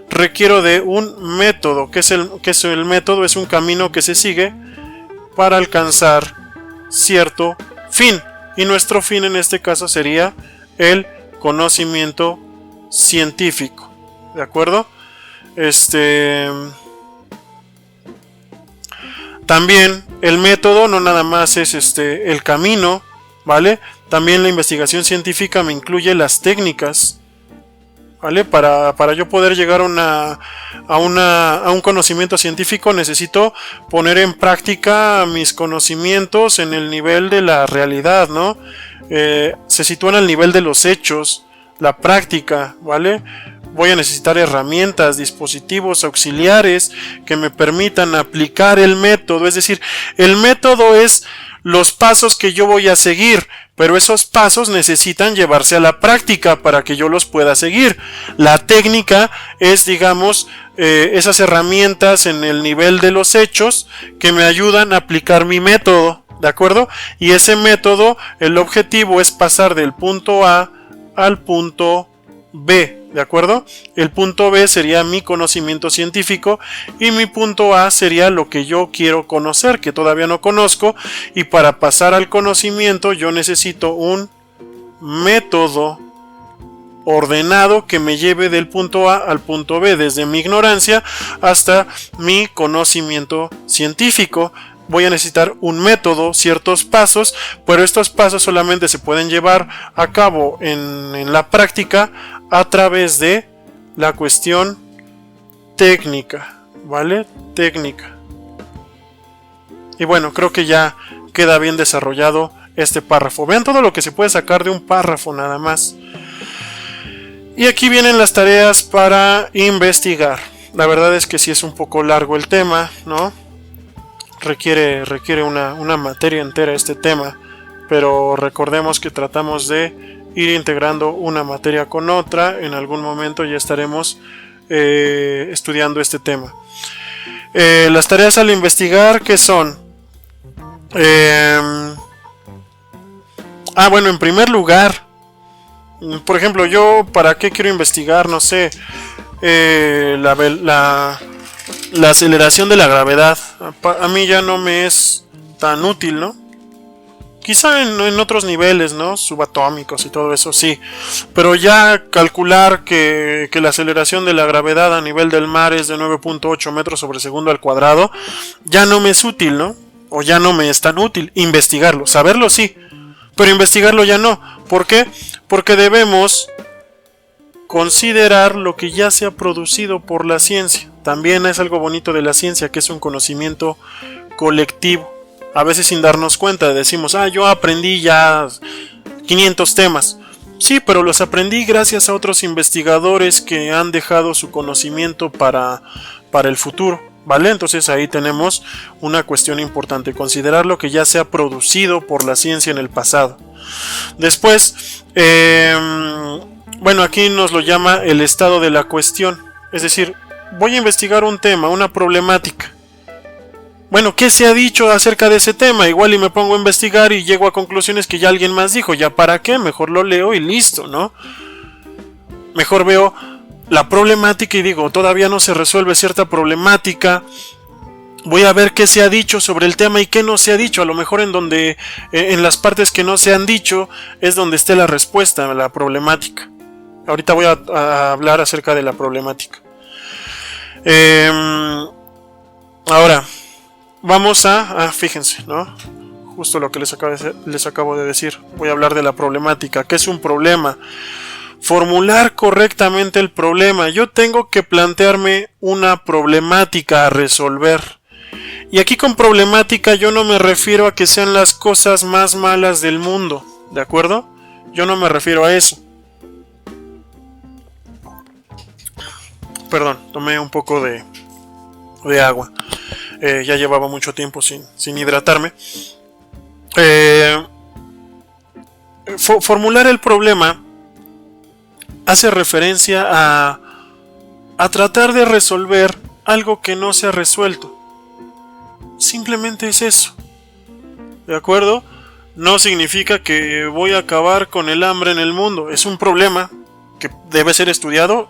Speaker 1: requiero de un método. ¿Qué es el método? Es un camino que se sigue para alcanzar cierto fin. Y nuestro fin en este caso sería el conocimiento científico. ¿De acuerdo? También el método no nada más es el camino, ¿vale? También la investigación científica me incluye las técnicas, ¿vale? Para yo poder llegar a un conocimiento científico necesito poner en práctica mis conocimientos en el nivel de la realidad, ¿no? Se sitúan al nivel de los hechos, la práctica, ¿vale? Voy a necesitar herramientas, dispositivos auxiliares que me permitan aplicar el método. Es decir, el método es los pasos que yo voy a seguir, pero esos pasos necesitan llevarse a la práctica para que yo los pueda seguir. La técnica es, digamos, esas herramientas en el nivel de los hechos que me ayudan a aplicar mi método, ¿de acuerdo? Y ese método, el objetivo es pasar del punto A al punto B, ¿de acuerdo? El punto B sería mi conocimiento científico y mi punto A sería lo que yo quiero conocer, que todavía no conozco, y para pasar al conocimiento yo necesito un método ordenado que me lleve del punto A al punto B, desde mi ignorancia hasta mi conocimiento científico. Voy a necesitar un método, ciertos pasos, pero estos pasos solamente se pueden llevar a cabo en la práctica a través de la cuestión técnica, ¿vale? Técnica. Y bueno, creo que ya queda bien desarrollado este párrafo. Vean todo lo que se puede sacar de un párrafo nada más. Y aquí vienen las tareas para investigar. La verdad es que sí es un poco largo el tema, ¿no? Requiere una materia entera este tema, pero recordemos que tratamos de ir integrando una materia con otra. En algún momento ya estaremos estudiando este tema. Las tareas al investigar, ¿qué son? Bueno, en primer lugar, por ejemplo, yo ¿para qué quiero investigar? No sé, la aceleración de la gravedad. A mí ya no me es tan útil, ¿no? Quizá en otros niveles, ¿no? Subatómicos y todo eso, sí. Pero ya calcular que la aceleración de la gravedad a nivel del mar es de 9.8 metros sobre segundo al cuadrado, ya no me es útil, ¿no? O ya no me es tan útil. Investigarlo, saberlo sí, pero investigarlo ya no. ¿Por qué? Porque debemos considerar lo que ya se ha producido por la ciencia. También es algo bonito de la ciencia, que es un conocimiento colectivo. A veces sin darnos cuenta decimos, yo aprendí ya 500 temas. Sí, pero los aprendí gracias a otros investigadores que han dejado su conocimiento para el futuro. ¿vale? Entonces ahí tenemos una cuestión importante, considerar lo que ya se ha producido por la ciencia en el pasado. Después, bueno, aquí nos lo llama el estado de la cuestión, es decir, voy a investigar un tema, una problemática. Bueno, ¿qué se ha dicho acerca de ese tema? Igual y me pongo a investigar y llego a conclusiones que ya alguien más dijo. ¿Ya para qué? Mejor lo leo y listo, ¿no? Mejor veo la problemática y digo, todavía no se resuelve cierta problemática. Voy a ver qué se ha dicho sobre el tema y qué no se ha dicho. A lo mejor en las partes que no se han dicho es donde esté la respuesta a la problemática. Ahorita voy a hablar acerca de la problemática. Ahora, vamos fíjense, ¿no? Justo lo que les acabo de decir. Voy a hablar de la problemática. ¿Qué es un problema? Formular correctamente el problema. Yo tengo que plantearme una problemática a resolver. Y aquí con problemática yo no me refiero a que sean las cosas más malas del mundo, ¿de acuerdo? Yo no me refiero a eso. Perdón, tomé un poco de agua. Ya llevaba mucho tiempo sin hidratarme. Formular el problema hace referencia a tratar de resolver algo que no se ha resuelto. Simplemente es eso. ¿De acuerdo? No significa que voy a acabar con el hambre en el mundo. Es un problema que debe ser estudiado.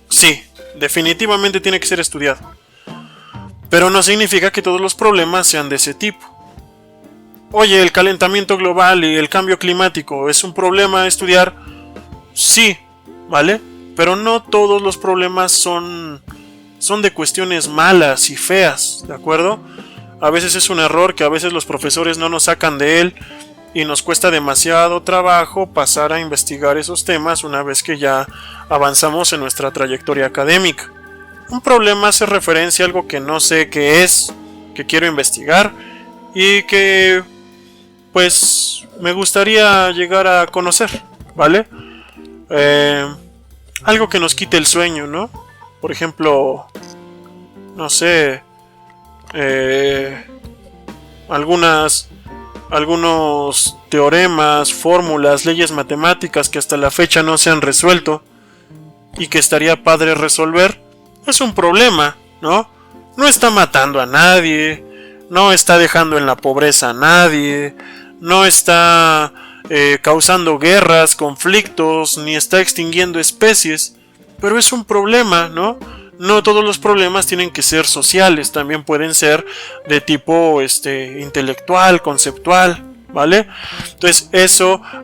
Speaker 1: Sí, definitivamente tiene que ser estudiado. Pero no significa que todos los problemas sean de ese tipo. Oye, el calentamiento global y el cambio climático ¿es un problema a estudiar? Sí, ¿vale? Pero no todos los problemas son de cuestiones malas y feas, ¿de acuerdo? A veces es un error que a veces los profesores no nos sacan de él y nos cuesta demasiado trabajo pasar a investigar esos temas una vez que ya avanzamos en nuestra trayectoria académica. Un problema hace referencia a algo que no sé qué es, que quiero investigar y que pues me gustaría llegar a conocer, ¿vale? Algo que nos quite el sueño, ¿no? Por ejemplo, no sé, algunos teoremas, fórmulas, leyes matemáticas que hasta la fecha no se han resuelto y que estaría padre resolver. Es un problema, ¿no? No está matando a nadie, no está dejando en la pobreza a nadie, no está causando guerras, conflictos, ni está extinguiendo especies, pero es un problema, ¿no? No todos los problemas tienen que ser sociales, también pueden ser de tipo intelectual, conceptual, ¿vale? Entonces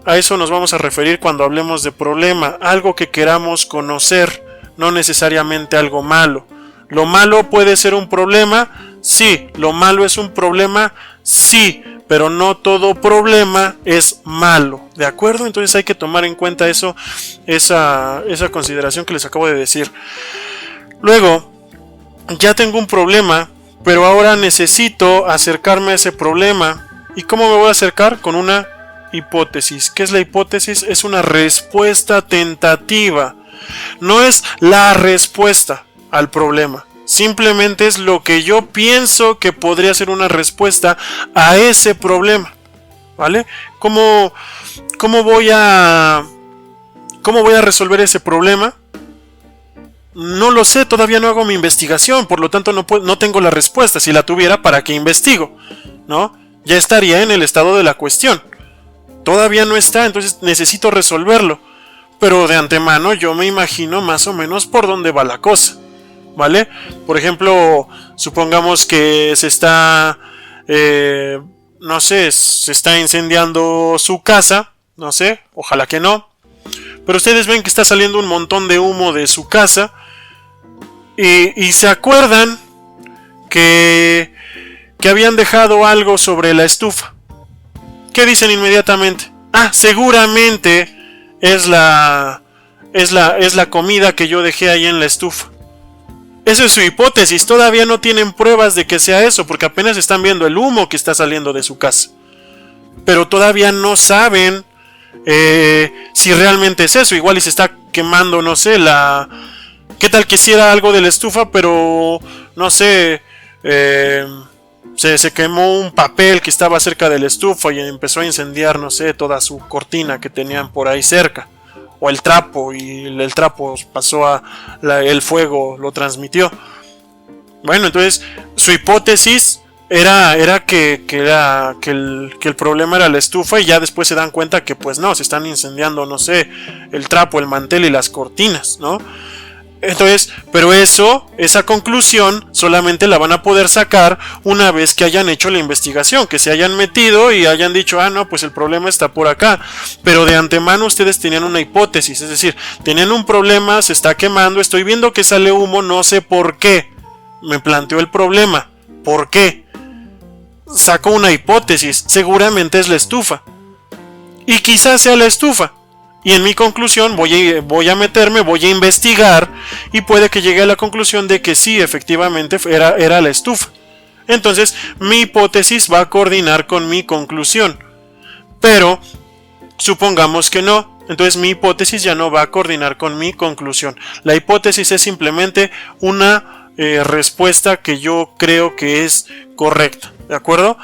Speaker 1: a eso nos vamos a referir cuando hablemos de problema, algo que queramos conocer, no necesariamente algo malo. ¿Lo malo puede ser un problema? Sí. ¿Lo malo es un problema? Sí, pero no todo problema es malo, ¿de acuerdo? Entonces hay que tomar en cuenta esa consideración que les acabo de decir. Luego, ya tengo un problema, pero ahora necesito acercarme a ese problema. ¿Y cómo me voy a acercar? Con una hipótesis. ¿Qué es la hipótesis? Es una respuesta tentativa. No es la respuesta al problema. Simplemente es lo que yo pienso que podría ser una respuesta a ese problema. ¿Vale? ¿Cómo voy a resolver ese problema? No lo sé, todavía no hago mi investigación, por lo tanto no tengo la respuesta. Si la tuviera, ¿para qué investigo? ¿No? Ya estaría en el estado de la cuestión. Todavía no está, entonces necesito resolverlo. Pero de antemano yo me imagino más o menos por dónde va la cosa, ¿vale? Por ejemplo, supongamos que se está incendiando su casa, no sé, ojalá que no. Pero ustedes ven que está saliendo un montón de humo de su casa y se acuerdan que habían dejado algo sobre la estufa. ¿Qué dicen inmediatamente? Seguramente es la comida que yo dejé ahí en la estufa. Esa es su hipótesis. Todavía no tienen pruebas de que sea eso, porque apenas están viendo el humo que está saliendo de su casa. Pero todavía no saben si realmente es eso. Igual y se está quemando, no sé, ¿Qué tal que hiciera algo de la estufa, pero no sé, se quemó un papel que estaba cerca de la estufa y empezó a incendiar, no sé, toda su cortina que tenían por ahí cerca? O el trapo, y el trapo pasó el fuego lo transmitió. Bueno, entonces su hipótesis era que el problema era la estufa, y ya después se dan cuenta que pues no, se están incendiando, no sé, el trapo, el mantel y las cortinas, ¿no? Entonces, pero esa conclusión solamente la van a poder sacar una vez que hayan hecho la investigación, que se hayan metido y hayan dicho, no, pues el problema está por acá. Pero de antemano ustedes tenían una hipótesis, es decir, tenían un problema, se está quemando, estoy viendo que sale humo, no sé por qué. Me planteo el problema, ¿por qué? Saco una hipótesis, seguramente es la estufa. Y quizás sea la estufa. Y en mi conclusión voy a meterme, voy a investigar, y puede que llegue a la conclusión de que sí, efectivamente era la estufa. Entonces mi hipótesis va a coordinar con mi conclusión. Pero supongamos que no, entonces mi hipótesis ya no va a coordinar con mi conclusión. La hipótesis es simplemente una respuesta que yo creo que es correcta, ¿de acuerdo?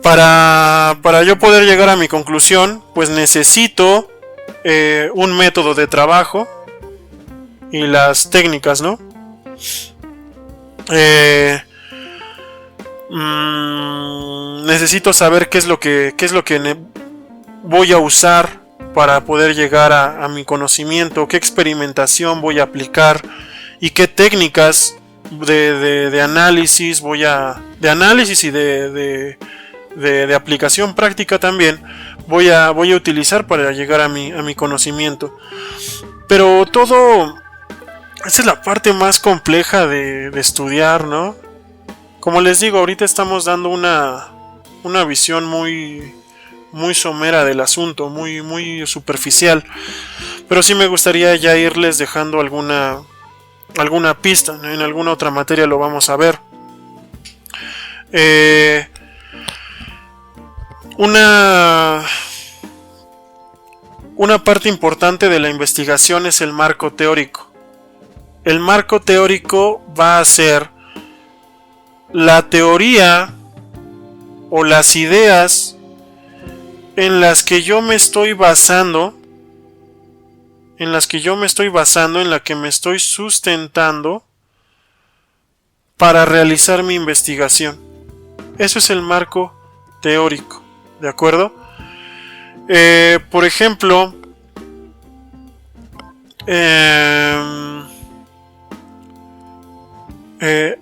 Speaker 1: Para yo poder llegar a mi conclusión, pues necesito un método de trabajo y las técnicas, ¿no? Necesito saber qué es lo que voy a usar para poder llegar a mi conocimiento, qué experimentación voy a aplicar y qué técnicas de análisis de análisis y de aplicación práctica también voy a utilizar para llegar a mi conocimiento. Pero esa es la parte más compleja de estudiar, ¿no? Como les digo, ahorita estamos dando una visión muy somera del asunto, muy superficial, pero sí me gustaría ya irles dejando alguna pista, ¿no? En alguna otra materia lo vamos a ver. Una parte importante de la investigación es el marco teórico. El marco teórico va a ser la teoría o las ideas en las que yo me estoy basando, en la que me estoy sustentando para realizar mi investigación. Eso es el marco teórico, ¿de acuerdo? Por ejemplo,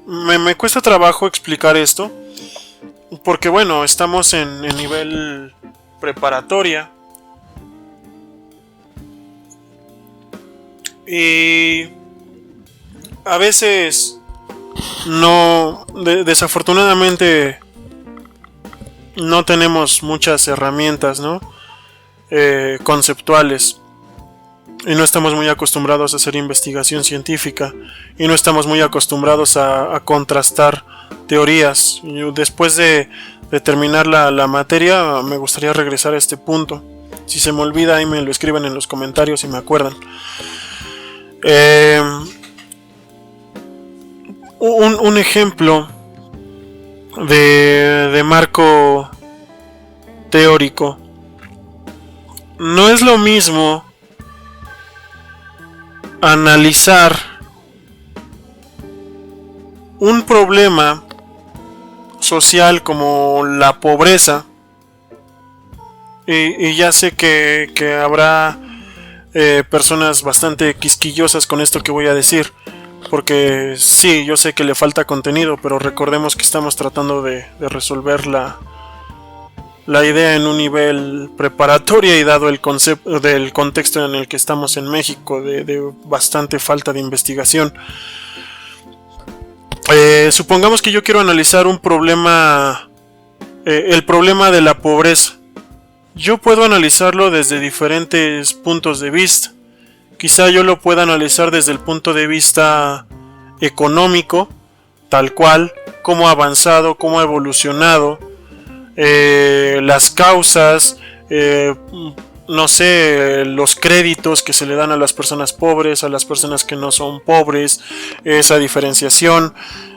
Speaker 1: me cuesta trabajo explicar esto, porque bueno, estamos en nivel preparatoria y a veces desafortunadamente no tenemos muchas herramientas, ¿no? Conceptuales, y no estamos muy acostumbrados a hacer investigación científica, y no estamos muy acostumbrados a contrastar teorías. Después de terminar la materia, me gustaría regresar a este punto. Si se me olvida, ahí me lo escriben en los comentarios si me acuerdan. Un ejemplo de marco teórico. No es lo mismo analizar un problema social como la pobreza, y ya sé que habrá personas bastante quisquillosas con esto que voy a decir, porque sí, yo sé que le falta contenido, pero recordemos que estamos tratando de resolver la idea en un nivel preparatorio, y dado el concepto del contexto en el que estamos en México, de bastante falta de investigación. Supongamos que yo quiero analizar un problema, el problema de la pobreza. Yo puedo analizarlo desde diferentes puntos de vista. Quizá yo lo pueda analizar desde el punto de vista económico, tal cual, cómo ha avanzado, cómo ha evolucionado, las causas, no sé, los créditos que se le dan a las personas pobres, a las personas que no son pobres, esa diferenciación,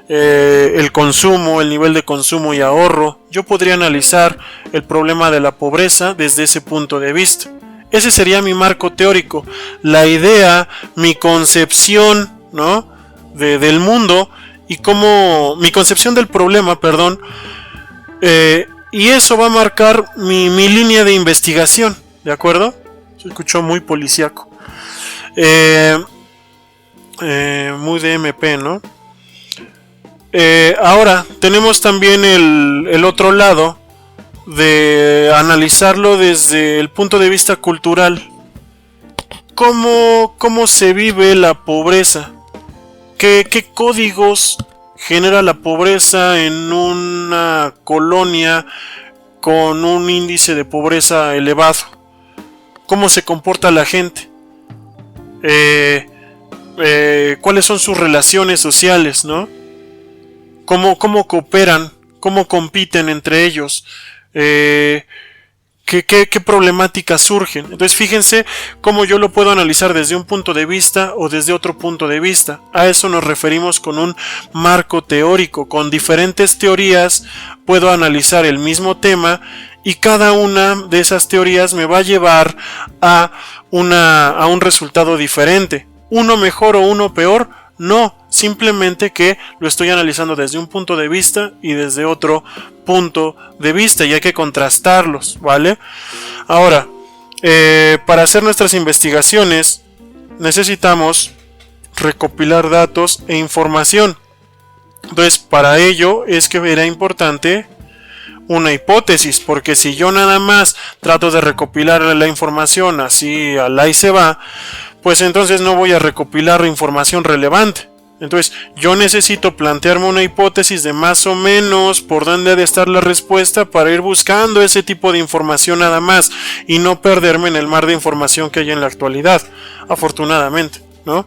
Speaker 1: el consumo, el nivel de consumo y ahorro. Yo podría analizar el problema de la pobreza desde ese punto de vista. Ese sería mi marco teórico, la idea, mi concepción, ¿no? Del mundo y cómo mi concepción del problema, perdón, y eso va a marcar mi línea de investigación, ¿de acuerdo? Se escuchó muy policíaco, muy de MP, ¿no? Ahora tenemos también el otro lado de analizarlo desde el punto de vista cultural. ¿Cómo se vive la pobreza? ¿Qué códigos genera la pobreza en una colonia con un índice de pobreza elevado? ¿Cómo se comporta la gente? ¿Cuáles son sus relaciones sociales, no? ¿Cómo cooperan? ¿Cómo compiten entre ellos? ¿Qué problemáticas surgen? Entonces fíjense cómo yo lo puedo analizar desde un punto de vista o desde otro punto de vista. A eso nos referimos con un marco teórico. Con diferentes teorías puedo analizar el mismo tema y cada una de esas teorías me va a llevar a un resultado diferente. ¿Uno mejor o uno peor? No, simplemente que lo estoy analizando desde un punto de vista y desde otro punto de vista y hay que contrastarlos, ¿vale? Ahora, para hacer nuestras investigaciones necesitamos recopilar datos e información. Entonces, para ello es que era importante una hipótesis, porque si yo nada más trato de recopilar la información así al ahí se va, pues entonces no voy a recopilar información relevante. Entonces yo necesito plantearme una hipótesis de más o menos por dónde ha de estar la respuesta para ir buscando ese tipo de información nada más y no perderme en el mar de información que hay en la actualidad, afortunadamente, ¿no?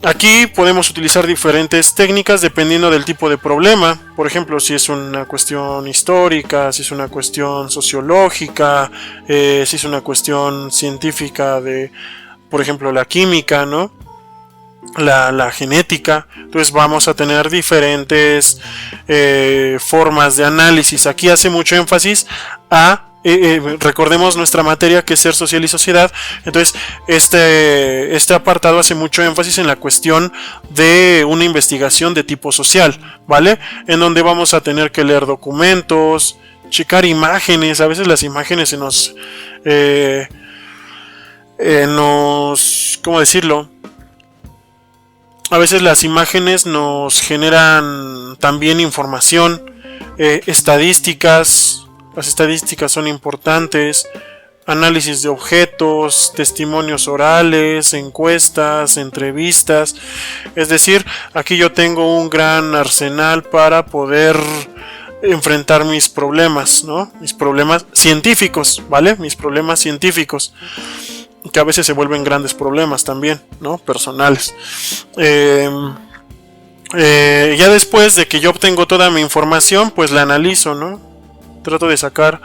Speaker 1: Aquí podemos utilizar diferentes técnicas dependiendo del tipo de problema. Por ejemplo, si es una cuestión histórica, si es una cuestión sociológica, si es una cuestión científica de, por ejemplo, la química, ¿no? La genética. Entonces vamos a tener diferentes formas de análisis. Aquí hace mucho énfasis a recordemos nuestra materia que es ser social y sociedad. Entonces este apartado hace mucho énfasis en la cuestión de una investigación de tipo social, ¿vale? En donde vamos a tener que leer documentos, checar imágenes. A veces las imágenes se nos ¿cómo decirlo? A veces las imágenes nos generan también información, estadísticas. Las estadísticas son importantes, análisis de objetos, testimonios orales, encuestas, entrevistas. Es decir, aquí yo tengo un gran arsenal para poder enfrentar mis problemas, ¿no? Mis problemas científicos, ¿vale? Mis problemas científicos, que a veces se vuelven grandes problemas también, ¿no? Personales. Ya después de que yo obtengo toda mi información, pues la analizo, ¿no? Trato de sacar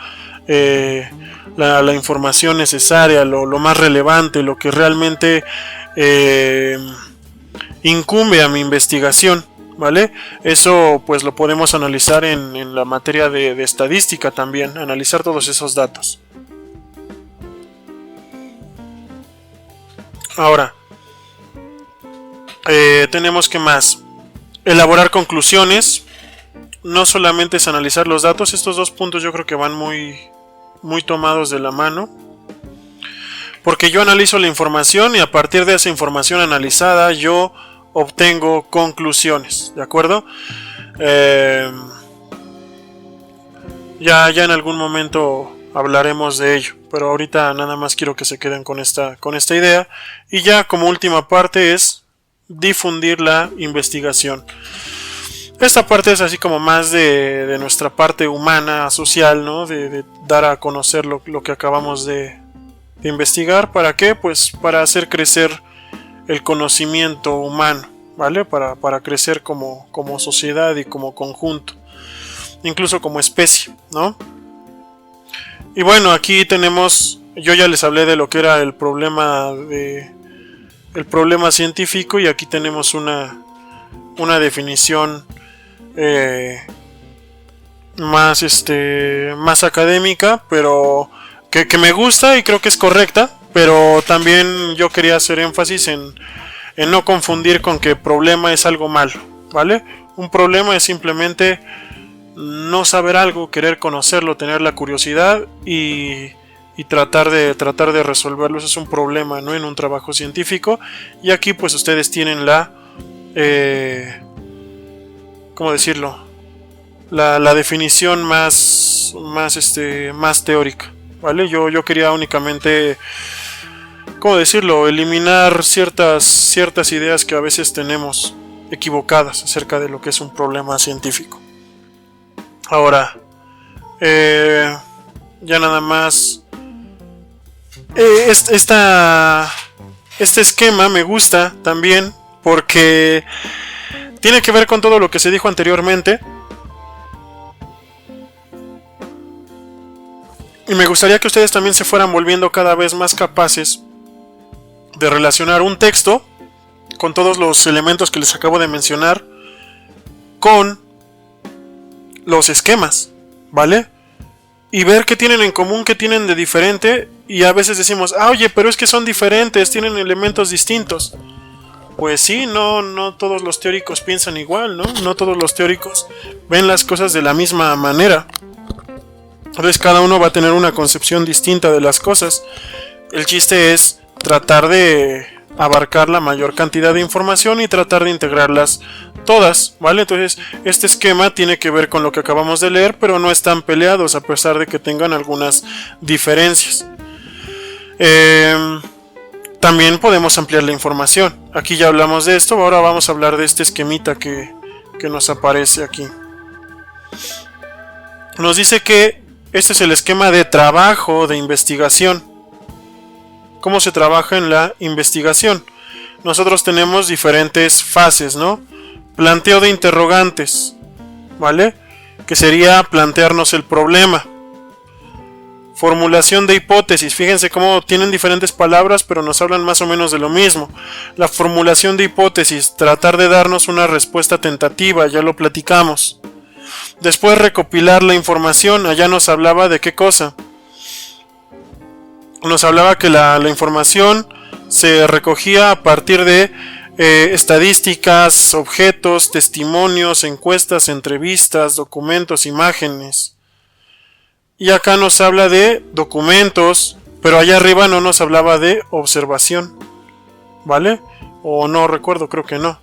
Speaker 1: la información necesaria, lo más relevante, lo que realmente incumbe a mi investigación, ¿vale? Eso pues lo podemos analizar en la materia de estadística también, analizar todos esos datos. Ahora, tenemos que más elaborar conclusiones. No solamente es analizar los datos, estos dos puntos yo creo que van muy tomados de la mano, porque yo analizo la información y a partir de esa información analizada yo obtengo conclusiones, ¿de acuerdo? Ya en algún momento hablaremos de ello, pero ahorita nada más quiero que se queden con esta idea. Y ya como última parte es difundir la investigación. Esta parte es así como más de nuestra parte humana, social, ¿no? De dar a conocer lo que acabamos de investigar. ¿Para qué? Pues para hacer crecer el conocimiento humano, ¿vale? Para crecer como sociedad y como conjunto, incluso como especie, ¿no? Y bueno, aquí tenemos, yo ya les hablé de lo que era el problema científico, y aquí tenemos una definición más académica, pero que me gusta y creo que es correcta, pero también yo quería hacer énfasis en no confundir con que problema es algo malo, ¿vale? Un problema es simplemente no saber algo, querer conocerlo, tener la curiosidad y tratar de resolverlo. Eso es un problema, ¿no? En un trabajo científico. Y aquí pues ustedes tienen la ¿cómo decirlo? La definición más teórica, ¿vale? Yo quería únicamente, ¿cómo decirlo?, eliminar ciertas ideas que a veces tenemos equivocadas acerca de lo que es un problema científico. Ahora, ya nada más, este esquema me gusta también porque tiene que ver con todo lo que se dijo anteriormente. Y me gustaría que ustedes también se fueran volviendo cada vez más capaces de relacionar un texto con todos los elementos que les acabo de mencionar con los esquemas, ¿vale? Y ver qué tienen en común, qué tienen de diferente. Y a veces decimos, oye, pero es que son diferentes, tienen elementos distintos. Pues sí, no todos los teóricos piensan igual, ¿no? No todos los teóricos ven las cosas de la misma manera. Entonces cada uno va a tener una concepción distinta de las cosas. El chiste es tratar de abarcar la mayor cantidad de información y tratar de integrarlas todas, ¿vale? Entonces este esquema tiene que ver con lo que acabamos de leer, pero no están peleados a pesar de que tengan algunas diferencias. También podemos ampliar la información. Aquí ya hablamos de esto, ahora vamos a hablar de este esquemita que nos aparece aquí. Nos dice que este es el esquema de trabajo de investigación. ¿Cómo se trabaja en la investigación? Nosotros tenemos diferentes fases, ¿no? Planteo de interrogantes, ¿vale? Que sería plantearnos el problema. Formulación de hipótesis. Fíjense cómo tienen diferentes palabras, pero nos hablan más o menos de lo mismo. La formulación de hipótesis, tratar de darnos una respuesta tentativa, ya lo platicamos. Después recopilar la información, allá nos hablaba de qué cosa. Nos hablaba que la información se recogía a partir de estadísticas, objetos, testimonios, encuestas, entrevistas, documentos, imágenes. Y acá nos habla de documentos, pero allá arriba no nos hablaba de observación, ¿vale? O no recuerdo, creo que no.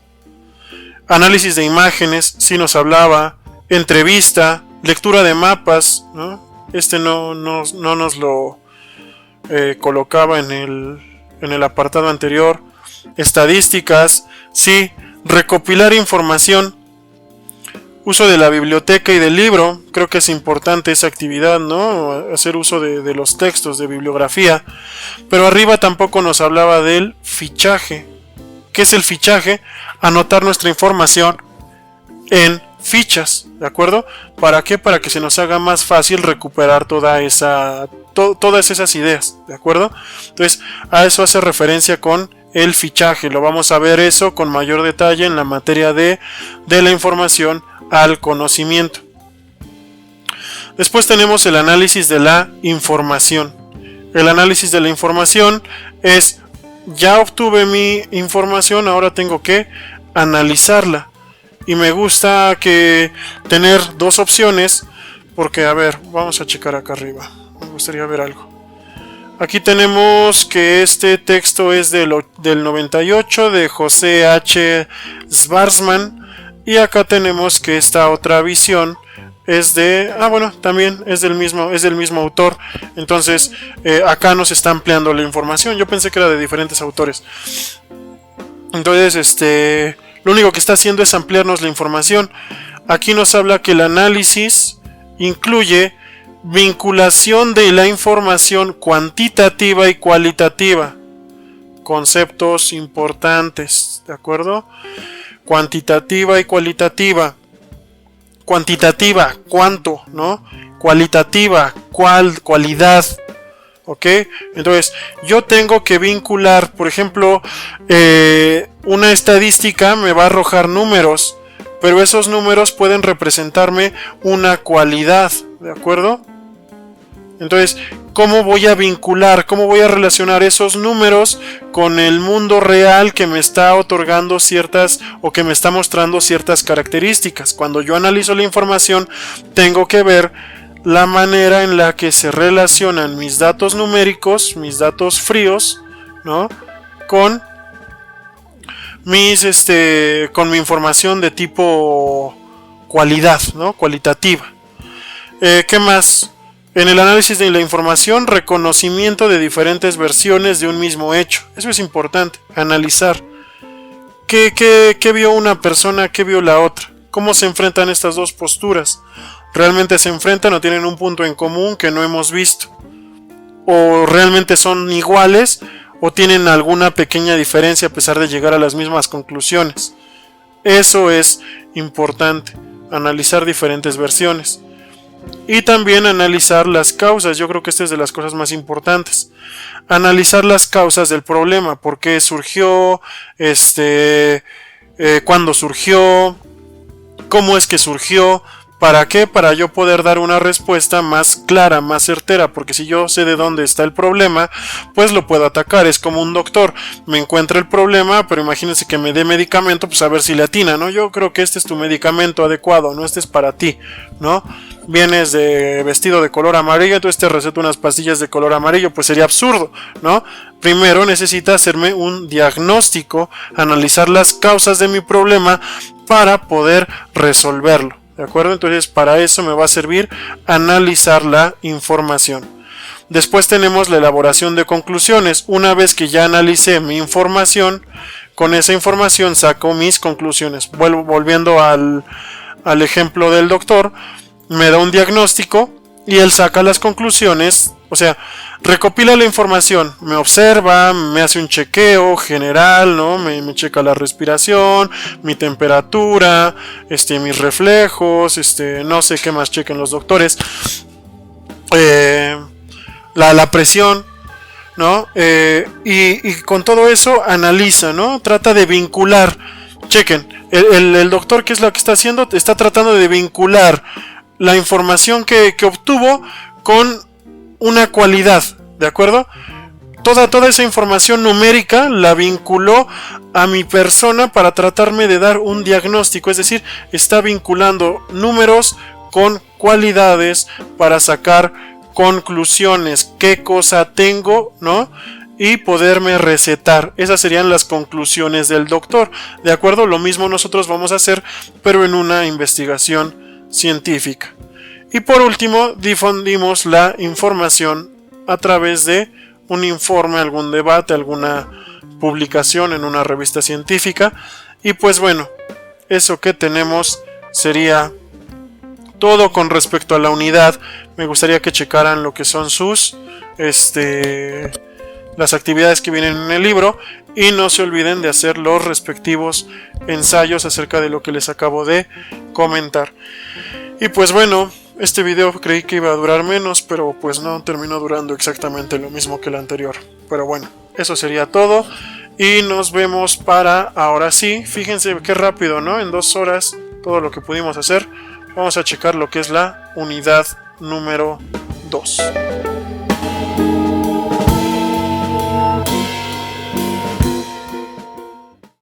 Speaker 1: Análisis de imágenes, sí nos hablaba. Entrevista, lectura de mapas, ¿no? No nos lo colocaba en el apartado anterior. Estadísticas, sí. Recopilar información. Uso de la biblioteca y del libro. Creo que es importante esa actividad, ¿no? Hacer uso de los textos, de bibliografía. Pero arriba tampoco nos hablaba del fichaje. ¿Qué es el fichaje? Anotar nuestra información en fichas, ¿de acuerdo? ¿Para qué? Para que se nos haga más fácil recuperar todas esas ideas, ¿de acuerdo? Entonces, a eso hace referencia con el fichaje. Lo vamos a ver eso con mayor detalle en la materia de la información al conocimiento. Después tenemos el análisis de la información. El análisis de la información es, ya obtuve mi información, ahora tengo que analizarla. Y me gusta que tener dos opciones, porque a ver, vamos a checar acá arriba. Me gustaría ver algo. Aquí tenemos que este texto es del 98 de José H. Schwarzman. Y acá tenemos que esta otra visión es de... bueno, también es del mismo autor. Entonces, acá nos está ampliando la información. Yo pensé que era de diferentes autores. Entonces, lo único que está haciendo es ampliarnos la información. Aquí nos habla que el análisis incluye vinculación de la información cuantitativa y cualitativa. Conceptos importantes, ¿de acuerdo? Cuantitativa y cualitativa. Cuantitativa, cuánto, ¿no? cualitativa, cualidad. ¿Ok? Entonces, yo tengo que vincular, por ejemplo, una estadística me va a arrojar números, pero esos números pueden representarme una cualidad, ¿de acuerdo? Entonces, ¿cómo voy a vincular, cómo voy a relacionar esos números con el mundo real que me está otorgando ciertas o que me está mostrando ciertas características? Cuando yo analizo la información, tengo que ver la manera en la que se relacionan mis datos numéricos, mis datos fríos, ¿no? Con con mi información de tipo cualidad, ¿no? Cualitativa. ¿Qué más? En el análisis de la información, reconocimiento de diferentes versiones de un mismo hecho. Eso es importante, analizar. ¿Qué vio una persona? ¿Qué vio la otra? ¿Cómo se enfrentan estas dos posturas? ¿Realmente se enfrentan o tienen un punto en común que no hemos visto? ¿O realmente son iguales o tienen alguna pequeña diferencia a pesar de llegar a las mismas conclusiones? Eso es importante, analizar diferentes versiones. Y también analizar las causas. Yo creo que esta es de las cosas más importantes. Analizar las causas del problema. ¿Por qué surgió? ¿Cuándo surgió? ¿Cómo es que surgió? ¿Para qué? Para yo poder dar una respuesta más clara, más certera, porque si yo sé de dónde está el problema, pues lo puedo atacar. Es como un doctor, me encuentra el problema, pero imagínense que me dé medicamento, pues a ver si le atina, ¿no? Yo creo que este es tu medicamento adecuado, no, este es para ti, ¿no? Vienes de vestido de color amarillo, entonces te receto unas pastillas de color amarillo, pues sería absurdo, ¿no? Primero necesita hacerme un diagnóstico, analizar las causas de mi problema para poder resolverlo. ¿De acuerdo? Entonces para eso me va a servir analizar la información. Después tenemos la elaboración de conclusiones. Una vez que ya analicé mi información, con esa información saco mis conclusiones. Volviendo al ejemplo del doctor, me da un diagnóstico y él saca las conclusiones. O sea, recopila la información, me observa, me hace un chequeo general, ¿no? Me checa la respiración, mi temperatura, mis reflejos, no sé qué más chequen los doctores, la presión, ¿no? Y con todo eso analiza, ¿no? Trata de vincular. Chequen, el doctor, ¿qué es lo que está haciendo? Está tratando de vincular la información que obtuvo con una cualidad, ¿de acuerdo? Toda esa información numérica la vinculó a mi persona para tratarme de dar un diagnóstico, es decir, está vinculando números con cualidades para sacar conclusiones, qué cosa tengo, ¿no? Y poderme recetar. Esas serían las conclusiones del doctor, ¿de acuerdo? Lo mismo nosotros vamos a hacer, pero en una investigación científica. Y por último, difundimos la información a través de un informe, algún debate, alguna publicación en una revista científica. Y pues bueno, eso que tenemos sería todo con respecto a la unidad. Me gustaría que checaran lo que son sus las actividades que vienen en el libro y no se olviden de hacer los respectivos ensayos acerca de lo que les acabo de comentar. Y pues bueno, este video creí que iba a durar menos, pero pues no, terminó durando exactamente lo mismo que el anterior. Pero bueno, eso sería todo y nos vemos para ahora sí. Fíjense qué rápido, ¿no? En 2 horas todo lo que pudimos hacer. Vamos a checar lo que es la unidad número 2.